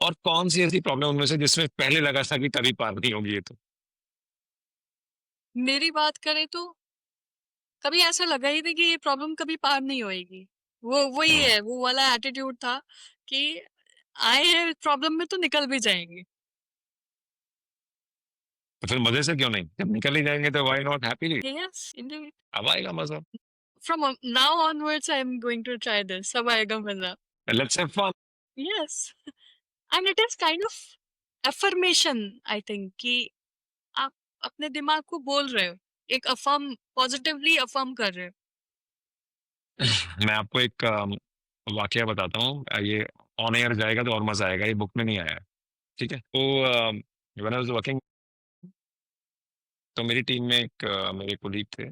और कौन-सी ऐसी प्रॉब्लम उनमें से जिसमें पहले लगा था कि कभी पार नहीं होगी ये तो? मेरी बात करें तो कभी ऐसा लगा ही नहीं कि ये प्रॉब्लम कभी पार नहीं होएगी। वो वही हुँ, है, वो वाला एटीट्यूड था कि आए हैं प्रॉब्लम में तो निकल भी जाएँगे। तो फिर मज़े से क्यों नहीं? जब निकल ही जाएँगे तो why not happily? Yes, indeed. अब आएगा मज़ा। From now onwards I am going to try this. अब आएगा मज़ा। Let's have fun. Yes, and it is kind of affirmation I think कि आप अपने दिमाग को बोल रहे हो। एक पॉज़िटिवली अफ़र्म कर रहे हो। मैं आपको एक वाकया बताता हूँ। ये ऑन एयर जाएगा तो और मज़ा आएगा, ये बुक में नहीं आया है, ठीक है? तो व्हेन आई वाज़ वर्किंग तो मेरी टीम में एक मेरे कोलीग थे,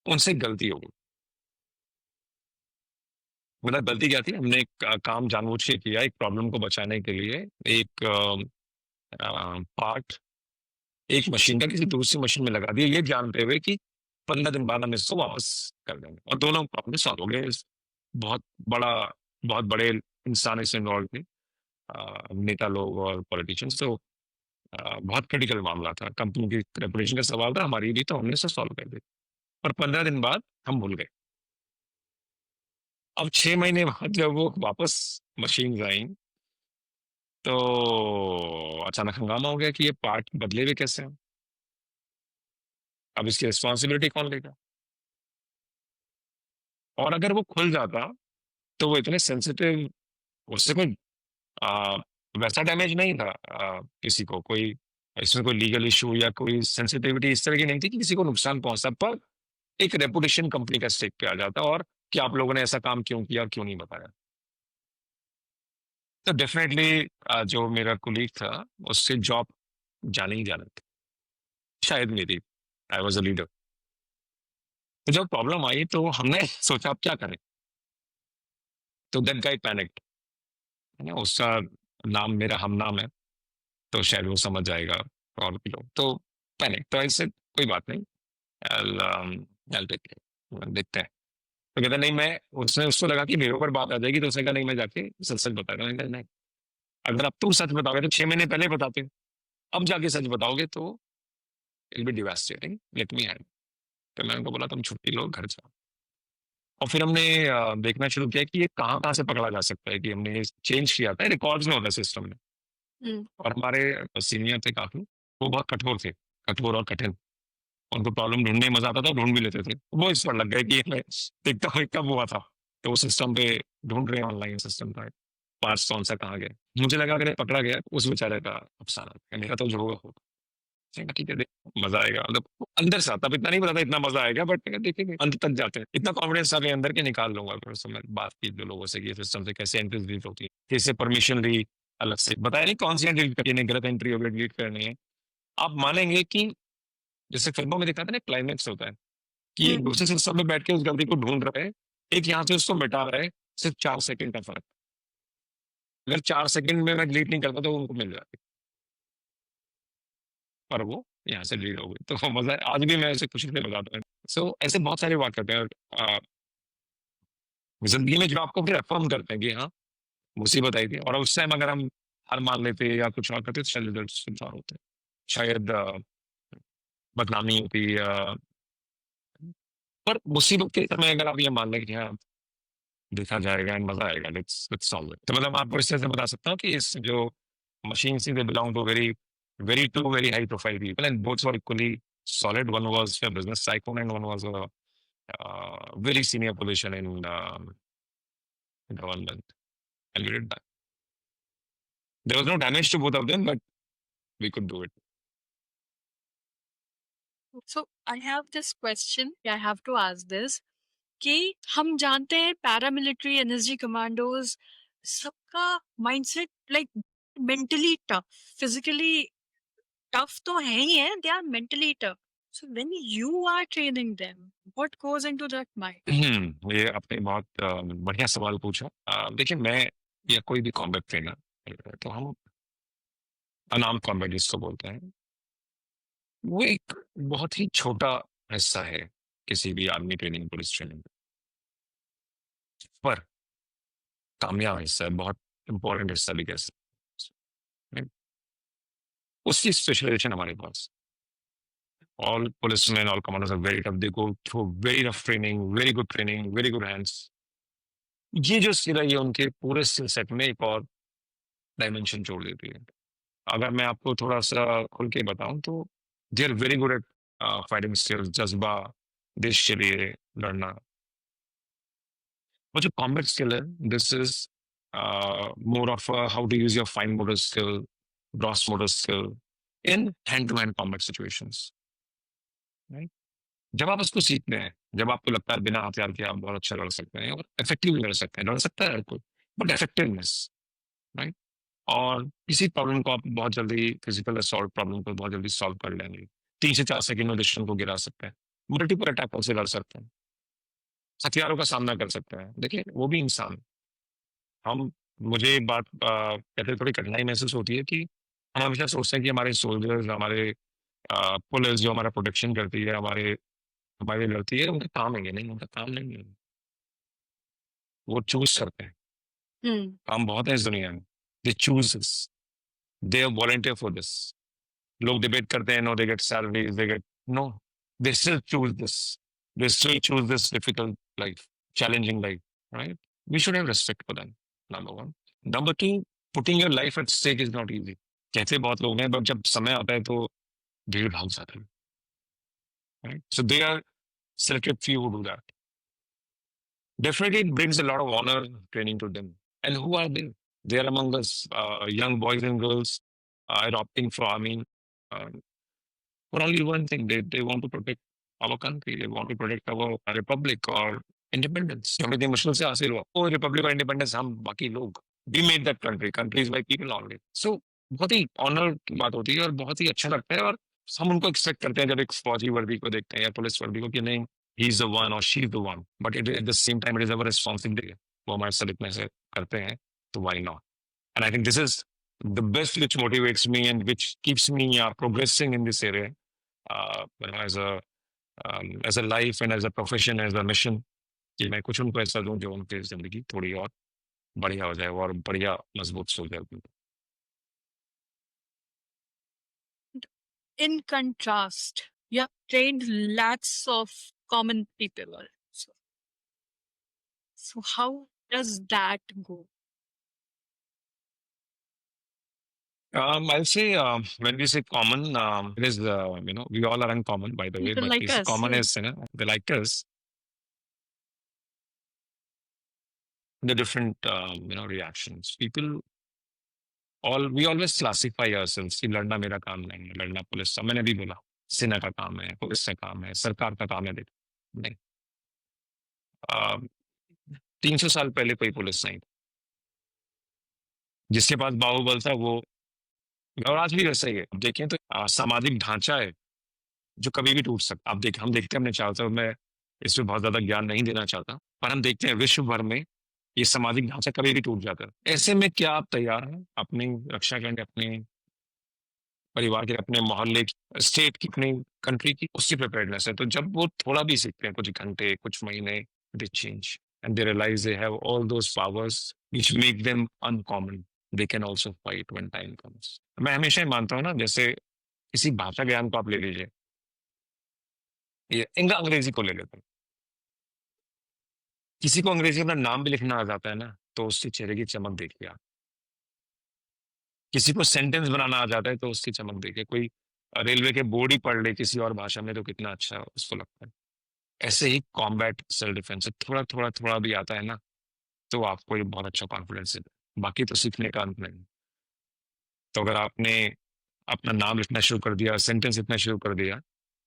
उनसे एक गलती हो गई। मतलब गलती क्या थी, हमने एक काम जानबूझ के किया एक प्रॉब्लम को बचाने के लिए, एक पार्ट एक मशीन का किसी दूसरी मशीन में लगा दिया, ये जानते हुए कि 15 दिन बाद हम इसको वापस कर देंगे और दोनों प्रॉब्लम सॉल्व हो गए। बहुत बड़ा बहुत बड़े इंसान इसमें इन्वॉल्व थे, नेता लोग और पॉलिटिशियंस। तो बहुत क्रिटिकल मामला था, कंपनी की रेपुटेशन का सवाल था, हमारी भी, तो हमने इसे सॉल्व कर दिया। और 15 दिन बाद हम भूल गए। अब 6 महीने बाद जब वो वापस मशीन्स आई, तो अचानक हंगामा हो गया कि ये पार्ट बदले हुए कैसे हैं? अब इसकी रिस्पॉन्सिबिलिटी कौन लेगा? और अगर वो खुल जाता, तो वो इतने सेंसिटिव, उससे कोई अ, वैसा डैमेज नहीं था, किसी को कोई इसमें कोई लीगल इश्यू या कोई सेंसिटिविटी इस तरह की नहीं थी कि किसी को नुकसान पहुँचता, पर एक रेपुटेशन कंपनी का स्टेक पे आ जाता और कि आप लोगों ने ऐसा काम क्यों किया और क्यों नहीं बताया। तो डेफ़िनेटली जो मेरा कोलीग था, उससे जॉब जाने ही जाना था। शायद मेरी, आई वाज़ अ लीडर। तो जब प्रॉब्लम आई तो हमने सोचा अब क्या करें? तो दैट गाय पैनिक्ड, है ना? उसका नाम मेरा हमनाम है, तो शायद वो समझ जाएगा और भी लोग। तो पैनिक, तो आई सेड कोई बात नहीं, आई विल टेक केयर, देखते हैं। तो कहता नहीं, मैं उसने उसको लगा कि मेरे ऊपर बात आ जाएगी, तो उसने कहा नहीं मैं जाके सच-सच बताऊँगा। मैंने कहा नहीं, अगर अब तुम सच बताओगे तो 6 महीने पहले बताते। अब जाके सच बताओगे तो it will be devastating, let me handle. तो मैंने उनको बोला तुम छुट्टी लो, घर जाओ। और फिर हमने देखना शुरू किया कि ये कहाँ-कहाँ से पकड़ा जा सकता है कि हमने ये चेंज किया था, रिकॉर्ड्स में होता है सिस्टम में। हुँ। और हमारे सीनियर थे काफ़ी, वो बहुत कठोर थे, कठोर और कठिन। उनको प्रॉब्लम ढूँढने में मज़ा आता था, ढूँढ भी लेते थे। वो इस पर लग गए कि मैं देखता हूँ ये कब हुआ था। तो वो सिस्टम पे ढूँढ रहे हैं, ऑनलाइन सिस्टम था, पार्ट्स कौन-सा कहाँ गया। मुझे लगा अगर ये पकड़ा गया, उस बेचारे का अफ़साना। मेरा तो जो होगा होगा। मैंने कहा ठीक है, मज़ा आएगा। मतलब अंदर से आता, अब इतना नहीं पता था इतना मज़ा आएगा, बट मैंने कहा देखेंगे, अंत तक जाते हैं। इतना कॉन्फिडेंस था मेरे अंदर कि निकाल लूँगा। फिर उस समय बात की जो लोगों से कि ये सिस्टम से कैसे एंट्रीज़ डिलीट होती है, कैसे परमिशन ली अलग से। बताया नहीं कौन सी डिलीट करनी है, गलत एंट्री हो गई डिलीट करनी है। आप मानेंगे कि जैसे फ़िल्मों में दिखाते हैं ना, क्लाइमेक्स होता है कि हुँ, एक हुँ। दूसरे सिस्टम में बैठ के उस गलती को ढूँढ रहे हैं, एक यहाँ से उसको मिटा रहे हैं, सिर्फ़ 4 सेकंड का फ़र्क। अगर 4 सेकंड में मैं डिलीट नहीं करता तो उनको मिल जाती, पर वो यहाँ से डिलीट हो गई। तो मज़ा है, आज भी मैं ऐसे खुशी से बताता हूँ। सो ऐसे बहुत सारे वाक़यात हैं। ज़िंदगी में जो आपको फिर अफ़र्म करते हैं कि हाँ, मुसीबत आई थी और उस टाइम अगर हम हार मान लेते या कुछ और करते तो शायद रिज़ल्ट्स कुछ और होते। शायद बदनामी होती या, पर मुसीबत के समय अगर आप ये मान लें कि हाँ, देखा जाएगा एंड मज़ा आएगा, लेट्स लेट्स सॉल्व इट। तो मतलब आपको इस तरह से बता सकता हूँ कि इस जो machines they belong to very two very high profile people and both were equally solid. One was a business tycoon and one was a very senior position in government. And we did that. There was no damage to both of them, but we could do it. So I have this question, I have to ask this कि हम जानते हैं पैरामिलिट्री एनएसजी कमांडोज सबका mindset like mentally tough, physically tough तो है ही है, they are mentally tough. So when you are training them, what goes into that mind? ये आपने बहुत बढ़िया सवाल पूछा। देखिए मैं या कोई भी कॉम्बैट ट्रेनर कर रहे हैं, तो हम अनार्म्ड कॉम्बैट जिसको बोलते हैं, वो एक बहुत ही छोटा हिस्सा है किसी भी आर्मी ट्रेनिंग, पुलिस ट्रेनिंग, पर कामयाब हिस्सा है, बहुत इंपॉर्टेंट हिस्सा भी कह सकते हैं। उसकी स्पेशलाइजेशन हमारे पास, all policemen, all commanders are very tough. They go through very rough training, very good hands. ये जो स्किल है ये उनके पूरे स्किल सेट में एक और डायमेंशन जोड़ देती है। अगर मैं आपको थोड़ा सा खुल के बताऊं तो they are very good at fighting skills, जज्बा, देश के लिए लड़ना। वो जो कॉम्बैट स्किल है, this is more of how to use your fine motor skill, gross motor skill in hand to hand combat situations. जब आप उसको सीखते हैं, जब आपको लगता है बिना हथियार के आप बहुत अच्छा लड़ सकते हैं और इफेक्टिवली लड़ सकते हैं, लड़ सकता है हर कोई, बट इफेक्टिवनेस, राइट? और किसी प्रॉब्लम को आप बहुत जल्दी, फिजिकल असॉल्ट प्रॉब्लम को बहुत जल्दी सॉल्व कर लेंगे, 3 से 4 सेकंड में दुश्मन को गिरा सकते हैं, मल्टीपल अटैकों से लड़ सकते हैं, हथियारों का सामना कर सकते हैं। देखिए वो भी इंसान, हम, मुझे एक बात कहते थोड़ी कठिनाई महसूस होती है कि हम हमेशा सोचते हैं कि हमारे सोल्जर्स, हमारे पुलिस जो हमारा प्रोटेक्शन करती है, हमारे लिए लड़ती है, उनका काम है, ये नहीं उनका काम नहीं है, वो चूज करते हैं। हुँ। काम बहुत है इस दुनिया में, they choose this, they are volunteer for this. लोग डिबेट करते हैं, no they get salaries, they get, no, they still choose this, they still choose this difficult life, challenging life, right? We should have respect for them, number one. Number two, putting your life at stake is not easy. कहते बहुत लोग हैं, बट जब समय आता है तो भीड़ भाग जाता है, right? So they are selected few who do that. Definitely, it brings a lot of honor training to them. And who are they? They are among us, young boys and girls adopting for army for only one thing. They want to protect our country. They want to protect our republic or independence. हमें इतनी मुश्किल से हासिल हुआ वो रिपब्लिक और इंडिपेंडेंस, हम बाकी लोग, we made that country. Country is by people only. So बहुत ही ऑनर की बात होती है और बहुत ही अच्छा लगता है, और हम उनको एक्सपेक्ट करते हैं जब एक फौजी वर्दी को देखते हैं या पुलिस वर्दी को कि नहीं, ही इज द वन और she is the one, but it at the same time it is our responsibility, वो हमारे साथ इतने से करते हैं, तो why not? And I think this is the best which motivates me and which keeps me progressing in this area, as a life and as a profession, as a mission, कि मैं कुछ उनको ऐसा दूं जो उनकी जिंदगी थोड़ी और बढ़िया हो जाए और बढ़िया मजबूत हो जाए। In contrast, you have trained lots of common people also. So how does that go? I'll say when we say common, it is, we all are uncommon, by the way, People but like this us, common yeah. is, they like us, the different, reactions. People, we always classify ourselves कि लड़ना मेरा काम नहीं है, लड़ना पुलिस का, मैंने भी बोला, सेना का काम है, पुलिस का काम है, सरकार का काम है, देख, नहीं। 300 साल पहले कोई पुलिस नहीं था, जिसके पास बाहुबल था वो, और आज भी वैसा ही है। अब देखें तो सामाजिक ढांचा है जो कभी भी टूट सकता। आप देख, हम देखते हैं अपने चारों तरफ, मैं इसमें बहुत ज्यादा ज्ञान नहीं देना चाहता, पर हम देखते हैं विश्व भर में ये सामाजिक ढांचा कभी भी टूट जाता है। ऐसे में क्या आप तैयार हैं अपनी रक्षा करने, अपने परिवार के, अपने मोहल्ले की, स्टेट की, अपनी कंट्री की? उसकी प्रिपेयर्डनेस है। तो जब वो थोड़ा भी सीखते हैं, कुछ घंटे, कुछ महीने, they change and they realise they have all those powers which make them uncommon, they can also fight when time comes. मैं हमेशा ही मानता हूँ ना, जैसे किसी भाषा ज्ञान को आप ले लीजिए, ये अंग्रेजी को ले लेते हैं, किसी को अंग्रेजी में अपना नाम भी लिखना आ जाता है ना, तो उसके चेहरे की चमक देखिए आप। किसी को सेंटेंस बनाना आ जाता है तो उसकी चमक देखिए। कोई रेलवे के बोर्ड ही पढ़ ले किसी और भाषा में तो कितना अच्छा उसको लगता है। ऐसे ही कॉम्बैट सेल्फ डिफेंस से थोड़ा थोड़ा थोड़ा भी आता है ना, तो आपको ये बहुत अच्छा कॉन्फिडेंस है। बाकी तो सीखने का अंत नहीं। तो अगर आपने अपना नाम लिखना शुरू कर दिया, सेंटेंस लिखना शुरू कर दिया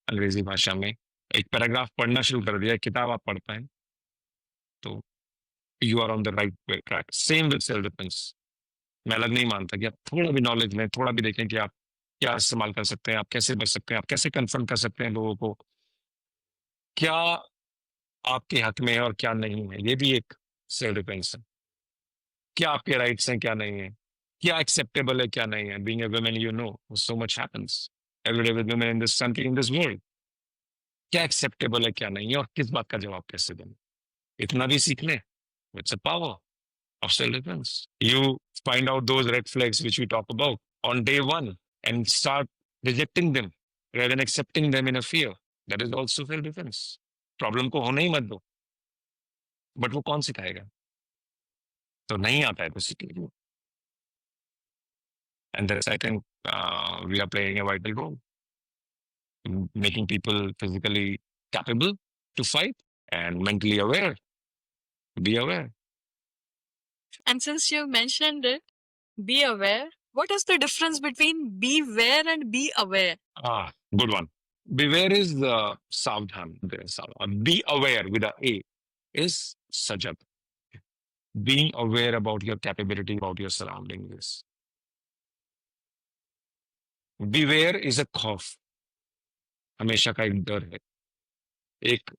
अंग्रेजी भाषा में, एक पैराग्राफ पढ़ना शुरू कर दिया, किताब आप पढ़ पाए, तो you are on the right track. Same with self defence. मैं अलग नहीं मानता कि आप थोड़ा भी नॉलेज लें, थोड़ा भी देखें कि आप क्या इस्तेमाल कर सकते हैं, आप कैसे बच सकते हैं, आप कैसे कन्फ्रंट कर सकते हैं लोगों को, क्या आपके हक में है और क्या नहीं है। ये भी एक सेल्फ डिफेंस है। क्या आपके राइट्स हैं, क्या नहीं है, क्या एक्सेप्टेबल है क्या नहीं है, being a woman you know so much happens every day with women in this country, in this world. क्या एक्सेप्टेबल है क्या नहीं है और किस बात का जवाब कैसे दें, इतना भी सीख लें। It's a power of self-defense. You find out those red flags which we talk about on day one and start rejecting them rather than accepting them in a fear. That is also self-defense. Problem को होने ही मत दो, बट वो कौन सिखाएगा? तो नहीं आता है तो सीख लीजिए। And that's, I think, we are playing a vital role in making people physically capable to fight and mentally aware, be aware. And since you mentioned it, be aware. What is the difference between beware and be aware? Good one. Beware is Savdhan. Be aware with a A is Sajat. Being aware about your capability, about your surroundings. Beware is a खौफ, हमेशा का एक डर है, एक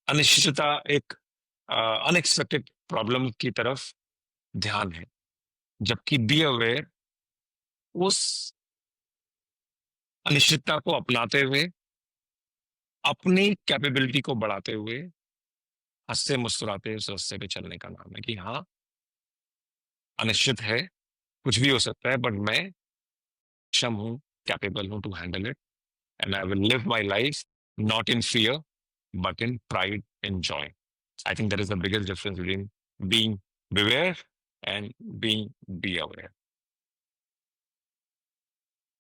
अनिश्चितता, एक अनएक्सपेक्टेड प्रॉब्लम की तरफ ध्यान है। जबकि बी अवेयर उस अनिश्चितता को अपनाते हुए, अपनी कैपेबिलिटी को बढ़ाते हुए, हंसते मुस्कुराते उस रास्ते पे चलने का नाम है कि हाँ, अनिश्चित है, कुछ भी हो सकता है, बट मैं सक्षम हूँ, कैपेबल हूँ to handle it, and I will live my life not in fear but in pride and joy. I think that is the biggest difference between being beware and being be aware.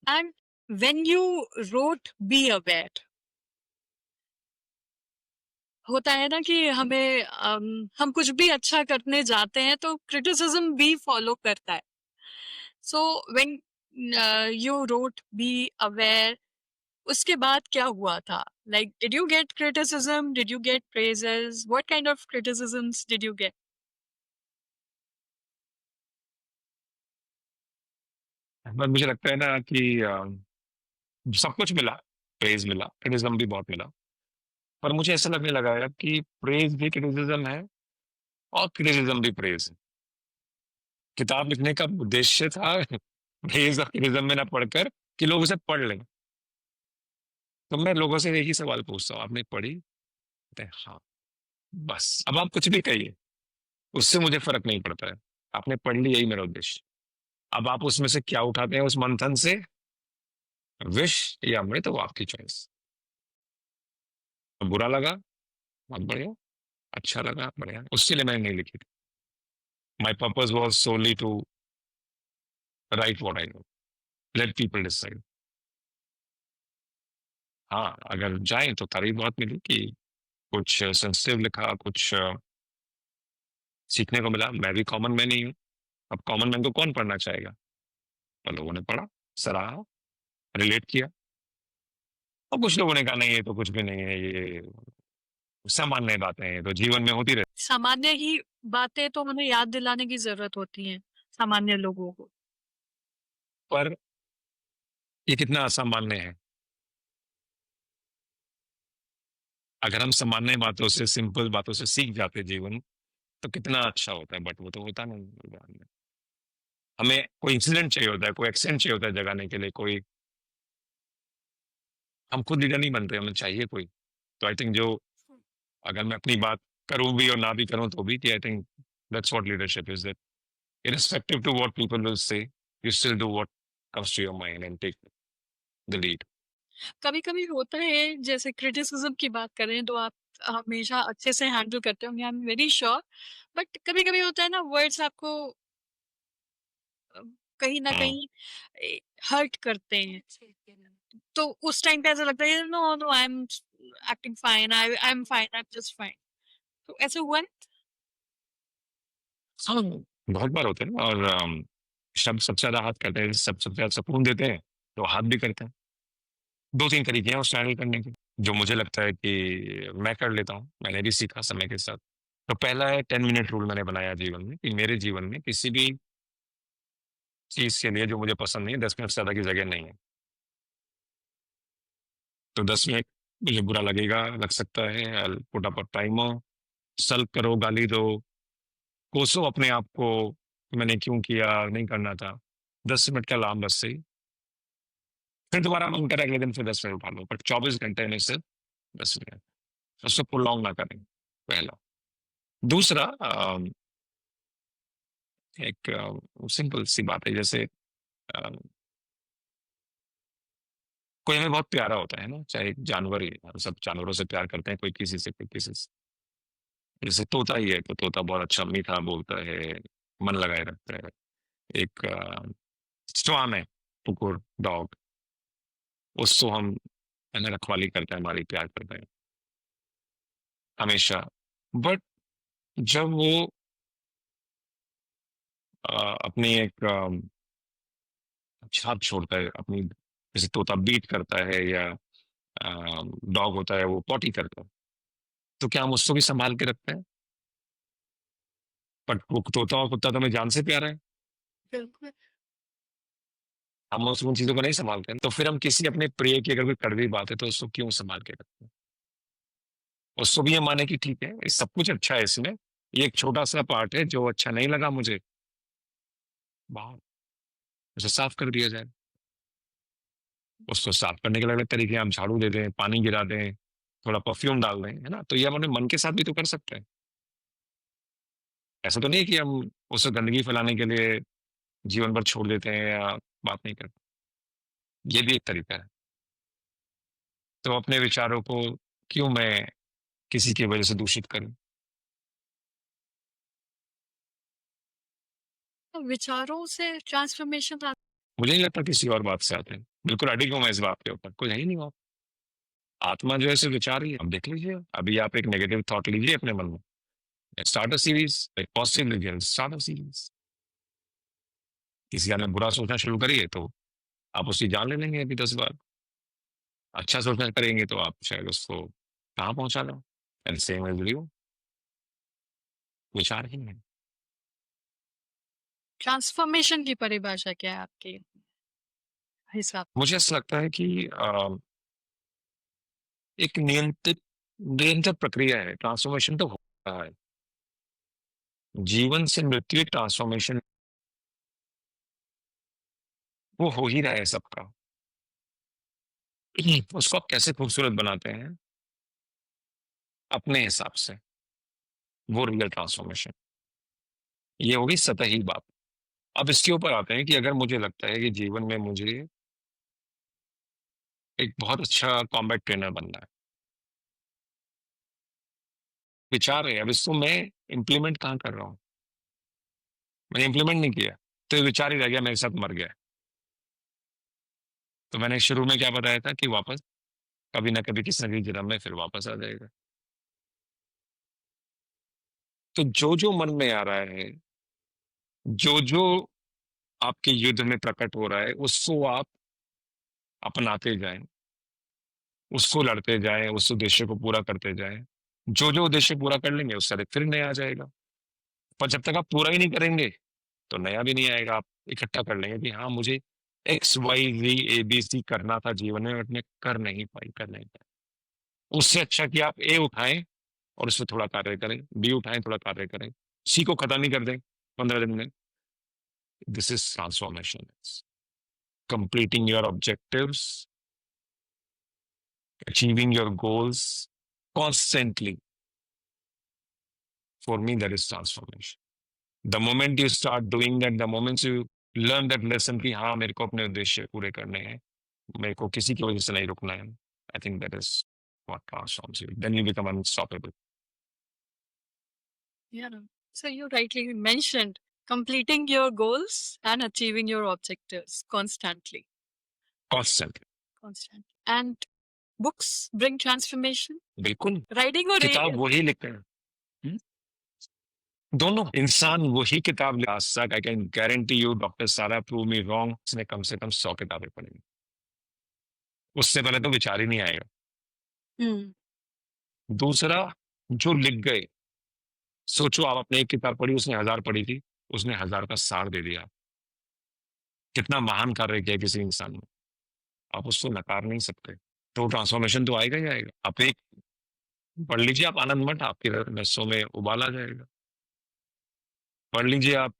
And when you wrote be aware, होता है ना कि हमें हम कुछ भी अच्छा करने जाते हैं तो क्रिटिसिज्म भी फॉलो करता है। सो when you wrote be aware, उसके बाद क्या हुआ था? Like did you get criticism, did you get praises, what kind of criticisms did you get? But मुझे लगता है ना कि सब कुछ मिला, प्रेज मिला, क्रिटिसिज्म भी बहुत मिला, पर मुझे ऐसा लगने लगा है कि प्रेज भी क्रिटिसिज्म है और क्रिटिसिज्म भी प्रेज है। किताब लिखने का उद्देश्य था प्रेज और क्रिटिसिज्म में ना पढ़कर कि लोग उसे पढ़ लें। तो मैं लोगों से एक ही सवाल पूछता हूँ, आपने पढ़ी? कहते हैं, हाँ। बस अब आप कुछ भी कहिए, उससे मुझे फर्क नहीं पड़ता है, आपने पढ़ ली, यही मेरा उद्देश्य। अब आप उसमें से क्या उठाते हैं उस मंथन से, विष या अमृत, वो आपकी चॉइस। बुरा लगा, बहुत बढ़िया, अच्छा लगा, बढ़िया, उसके लिए मैंने नहीं लिखी थी। My purpose was solely to write what I know, let people decide. हाँ, अगर जाए तो तारीफ बहुत मिली कि कुछ सेंसिटिव लिखा, कुछ सीखने को मिला। मैं भी कॉमन मैन ही हूँ, अब कॉमन मैन को कौन पढ़ना चाहेगा? तो लोगों ने पढ़ा, सराहा, रिलेट किया, और कुछ लोगों ने कहा नहीं ये तो कुछ भी नहीं है, ये सामान्य बातें हैं, तो जीवन में होती रहती। सामान्य ही बातें तो हमें याद दिलाने की जरूरत होती है सामान्य लोगों को। पर ये कितना असामान्य है। अगर हम सामान्य बातों से, सिंपल बातों से सीख जाते जीवन, तो कितना अच्छा होता है, बट वो तो होता नहीं। हमें कोई इंसिडेंट चाहिए होता है, कोई एक्सीडेंट चाहिए होता है जगाने के लिए, कोई, हम खुद लीडर नहीं बनते, हमें चाहिए कोई। तो आई थिंक जो, अगर मैं अपनी बात करूं भी और ना भी करूं तो भी, I think that's what leadership is, that irrespective to what people will say, you still do what comes to your mind and take the lead. कभी कभी होता है, जैसे क्रिटिसिज्म की बात करें तो आप हमेशा अच्छे से हैंडल करते होंगे, I am very sure. But कभी कभी होता है ना, वर्ड्स आपको अ, कहीं ना Hmm. कहीं हर्ट करते हैं, तो उस टाइम पे ऐसा लगता है no no I am acting fine, I am fine, I am just fine. तो ऐसे हुआ ना? हाँ, बहुत बार होते हैं ना, और शब्द सबसे ज्यादा हाथ करते हैं, सबसे ज्यादा सुकून देते हैं, तो हाथ भी करते हैं। दो तीन तरीके हैं उस हैंडल करने के, जो मुझे लगता है कि मैं कर लेता हूँ, मैंने भी सीखा समय के साथ। तो पहला है 10 मिनट रूल, मैंने बनाया जीवन में कि मेरे जीवन में किसी भी चीज के लिए जो मुझे पसंद नहीं है, 10 मिनट से ज्यादा की जगह नहीं है। तो 10 मिनट मुझे बुरा लगेगा, लग सकता है, पुट अप टाइमर, सल्व करो, गाली दो, कोसो अपने आप को, मैंने क्यों किया, नहीं करना था। 10 मिनट का अलार्म बस से ही फिर दोबारा मन करे अगले दिन फिर 10 मिनट उठा लो, बट 24 घंटे में से 10 मिनट उसको प्रोलॉन्ग ना करें, पहला। दूसरा एक सिंपल सी बात है, जैसे अ, कोई हमें बहुत प्यारा होता है ना, चाहे जानवर ही, हम सब जानवरों से प्यार करते हैं, कोई किसी से, कोई किसी से। जैसे तोता ही है, तो तोता बहुत अच्छा मीठा बोलता है, मन लगाए रखता है। एक श्वान है, कुकुर, डॉग, उसको हम है ना रखवाली करते हैं, हमारी प्यार करते हैं हमेशा। बट जब वो अपनी एक छाप छोड़ता है अपनी, जैसे तोता बीट करता है या डॉग होता है वो पॉटी करता है, तो क्या हम उसको भी संभाल के रखते हैं? बट वो तोता और कुत्ता तो हमें जान से प्यारा है, बिल्कुल। हम उन चीजों को नहीं संभालते हैं, तो फिर हम किसी अपने प्रिय की अगर कोई कड़वी बात है तो उसको क्यों संभाल के रखते हैं? उसको भी ये माने कि ठीक है, ये सब कुछ अच्छा है इसमें, ये एक छोटा सा पार्ट है जो अच्छा नहीं लगा मुझे, बाहर उसे साफ कर दिया जाए। उसको साफ करने के अलग अलग तरीके हैं, हम झाड़ू दे दें, पानी गिरा दें, थोड़ा परफ्यूम डाल दें, है ना, तो ये हम अपने मन के साथ भी तो कर सकते हैं। ऐसा तो नहीं है कि हम उसे गंदगी फैलाने के लिए जीवन भर छोड़ देते हैं या बात नहीं करते। ये भी एक तरीका है। तो अपने विचारों को क्यों मैं किसी की वजह से दूषित करूं? तो विचारों से ट्रांसफॉर्मेशन आता मुझे नहीं लगता किसी और बात से आते हैं, बिल्कुल अडिग हूं मैं इस बात के ऊपर, कोई है ही नहीं वहां। आत्मा जो है सिर्फ विचार ही है। अब देख लीजिए, अभी आप एक नेगेटिव थॉट लीजिए अपने मन में, स्टार्ट अ सीरीज, एक पॉजिटिव लीजिए, स्टार्ट अ सीरीज। किसी ने बुरा सोचना शुरू करिए तो आप उसकी जान ले लेंगे अभी 10 बार। अच्छा सोचना करेंगे तो आप शायद उसको कहाँ पहुंचा लो। एंड सेम एज यू, विचार ही है। ट्रांसफॉर्मेशन की परिभाषा क्या है आपके हिसाब? मुझे ऐसा लगता है कि एक नियंत्रित निरंतर प्रक्रिया है, ट्रांसफॉर्मेशन तो हो रहा है, जीवन से मृत्यु एक ट्रांसफॉर्मेशन वो हो ही रहा है सबका। उसको आप कैसे खूबसूरत बनाते हैं अपने हिसाब से, वो रियल ट्रांसफॉर्मेशन। ये होगी सतही बात। अब इसके ऊपर आते हैं कि अगर मुझे लगता है कि जीवन में मुझे एक बहुत अच्छा कॉम्बैट ट्रेनर बनना है, विचार है, अब इसको मैं इम्प्लीमेंट कहाँ कर रहा हूँ? मैंने इम्प्लीमेंट नहीं किया, तो ये विचार ही रह गया, मेरे साथ मर गया। तो मैंने शुरू में क्या बताया था कि वापस कभी ना कभी किसी न किसी जन्म में फिर वापस आ जाएगा। तो जो जो मन में आ रहा है, जो जो आपके युद्ध में प्रकट हो रहा है, उसको आप अपनाते जाएं, उसको लड़ते जाएं, उस उद्देश्य को पूरा करते जाएं। जो जो उद्देश्य पूरा कर लेंगे उससे अधिक फिर नया आ जाएगा। पर जब तक आप पूरा ही नहीं करेंगे तो नया भी नहीं आएगा। आप इकट्ठा कर लेंगे कि हाँ मुझे XYZ ABC करना था जीवन में, बट मैं कर नहीं पाई। उससे अच्छा कि आप ए उठाएं और उसमें थोड़ा कार्य करें, बी उठाएं थोड़ा कार्य करें, सी को खत्म ही कर दें 15 दिन में। This is transformation, completing your objectives, achieving your goals constantly. For me, that is transformation. The moment you start doing that, the moment you learn that lesson कि हाँ मेरे को अपने उद्देश्य पूरे करने हैं, मेरे को किसी की वजह से नहीं रुकना है, I think that is what transforms you. Then you become unstoppable. Yeah. So you rightly mentioned completing your goals and achieving your objectives constantly. Constantly. Constant. And books bring transformation. बिल्कुल, Writing or किताब वही लिखते हैं। हम्म? दोनों इंसान वही किताब आज तक, I can guarantee you, doctor सारा प्रूव मी रॉन्ग, उसने कम से कम 100 किताबें पढ़ी, उससे पहले तो विचार ही नहीं आएगा। Hmm. दूसरा, जो लिख गए, सोचो आप अपने एक किताब पढ़ी, उसने 1000 पढ़ी थी, उसने 1000 का सार दे दिया। कितना महान कार्य किया किसी इंसान ने, आप उसको नकार नहीं सकते। तो ट्रांसफॉर्मेशन तो आएगा ही आएगा। आप एक पढ़ लीजिए, आप आनंद मठ, आपके नसों में उबाल आ जाएगा। पढ़ लीजिए आप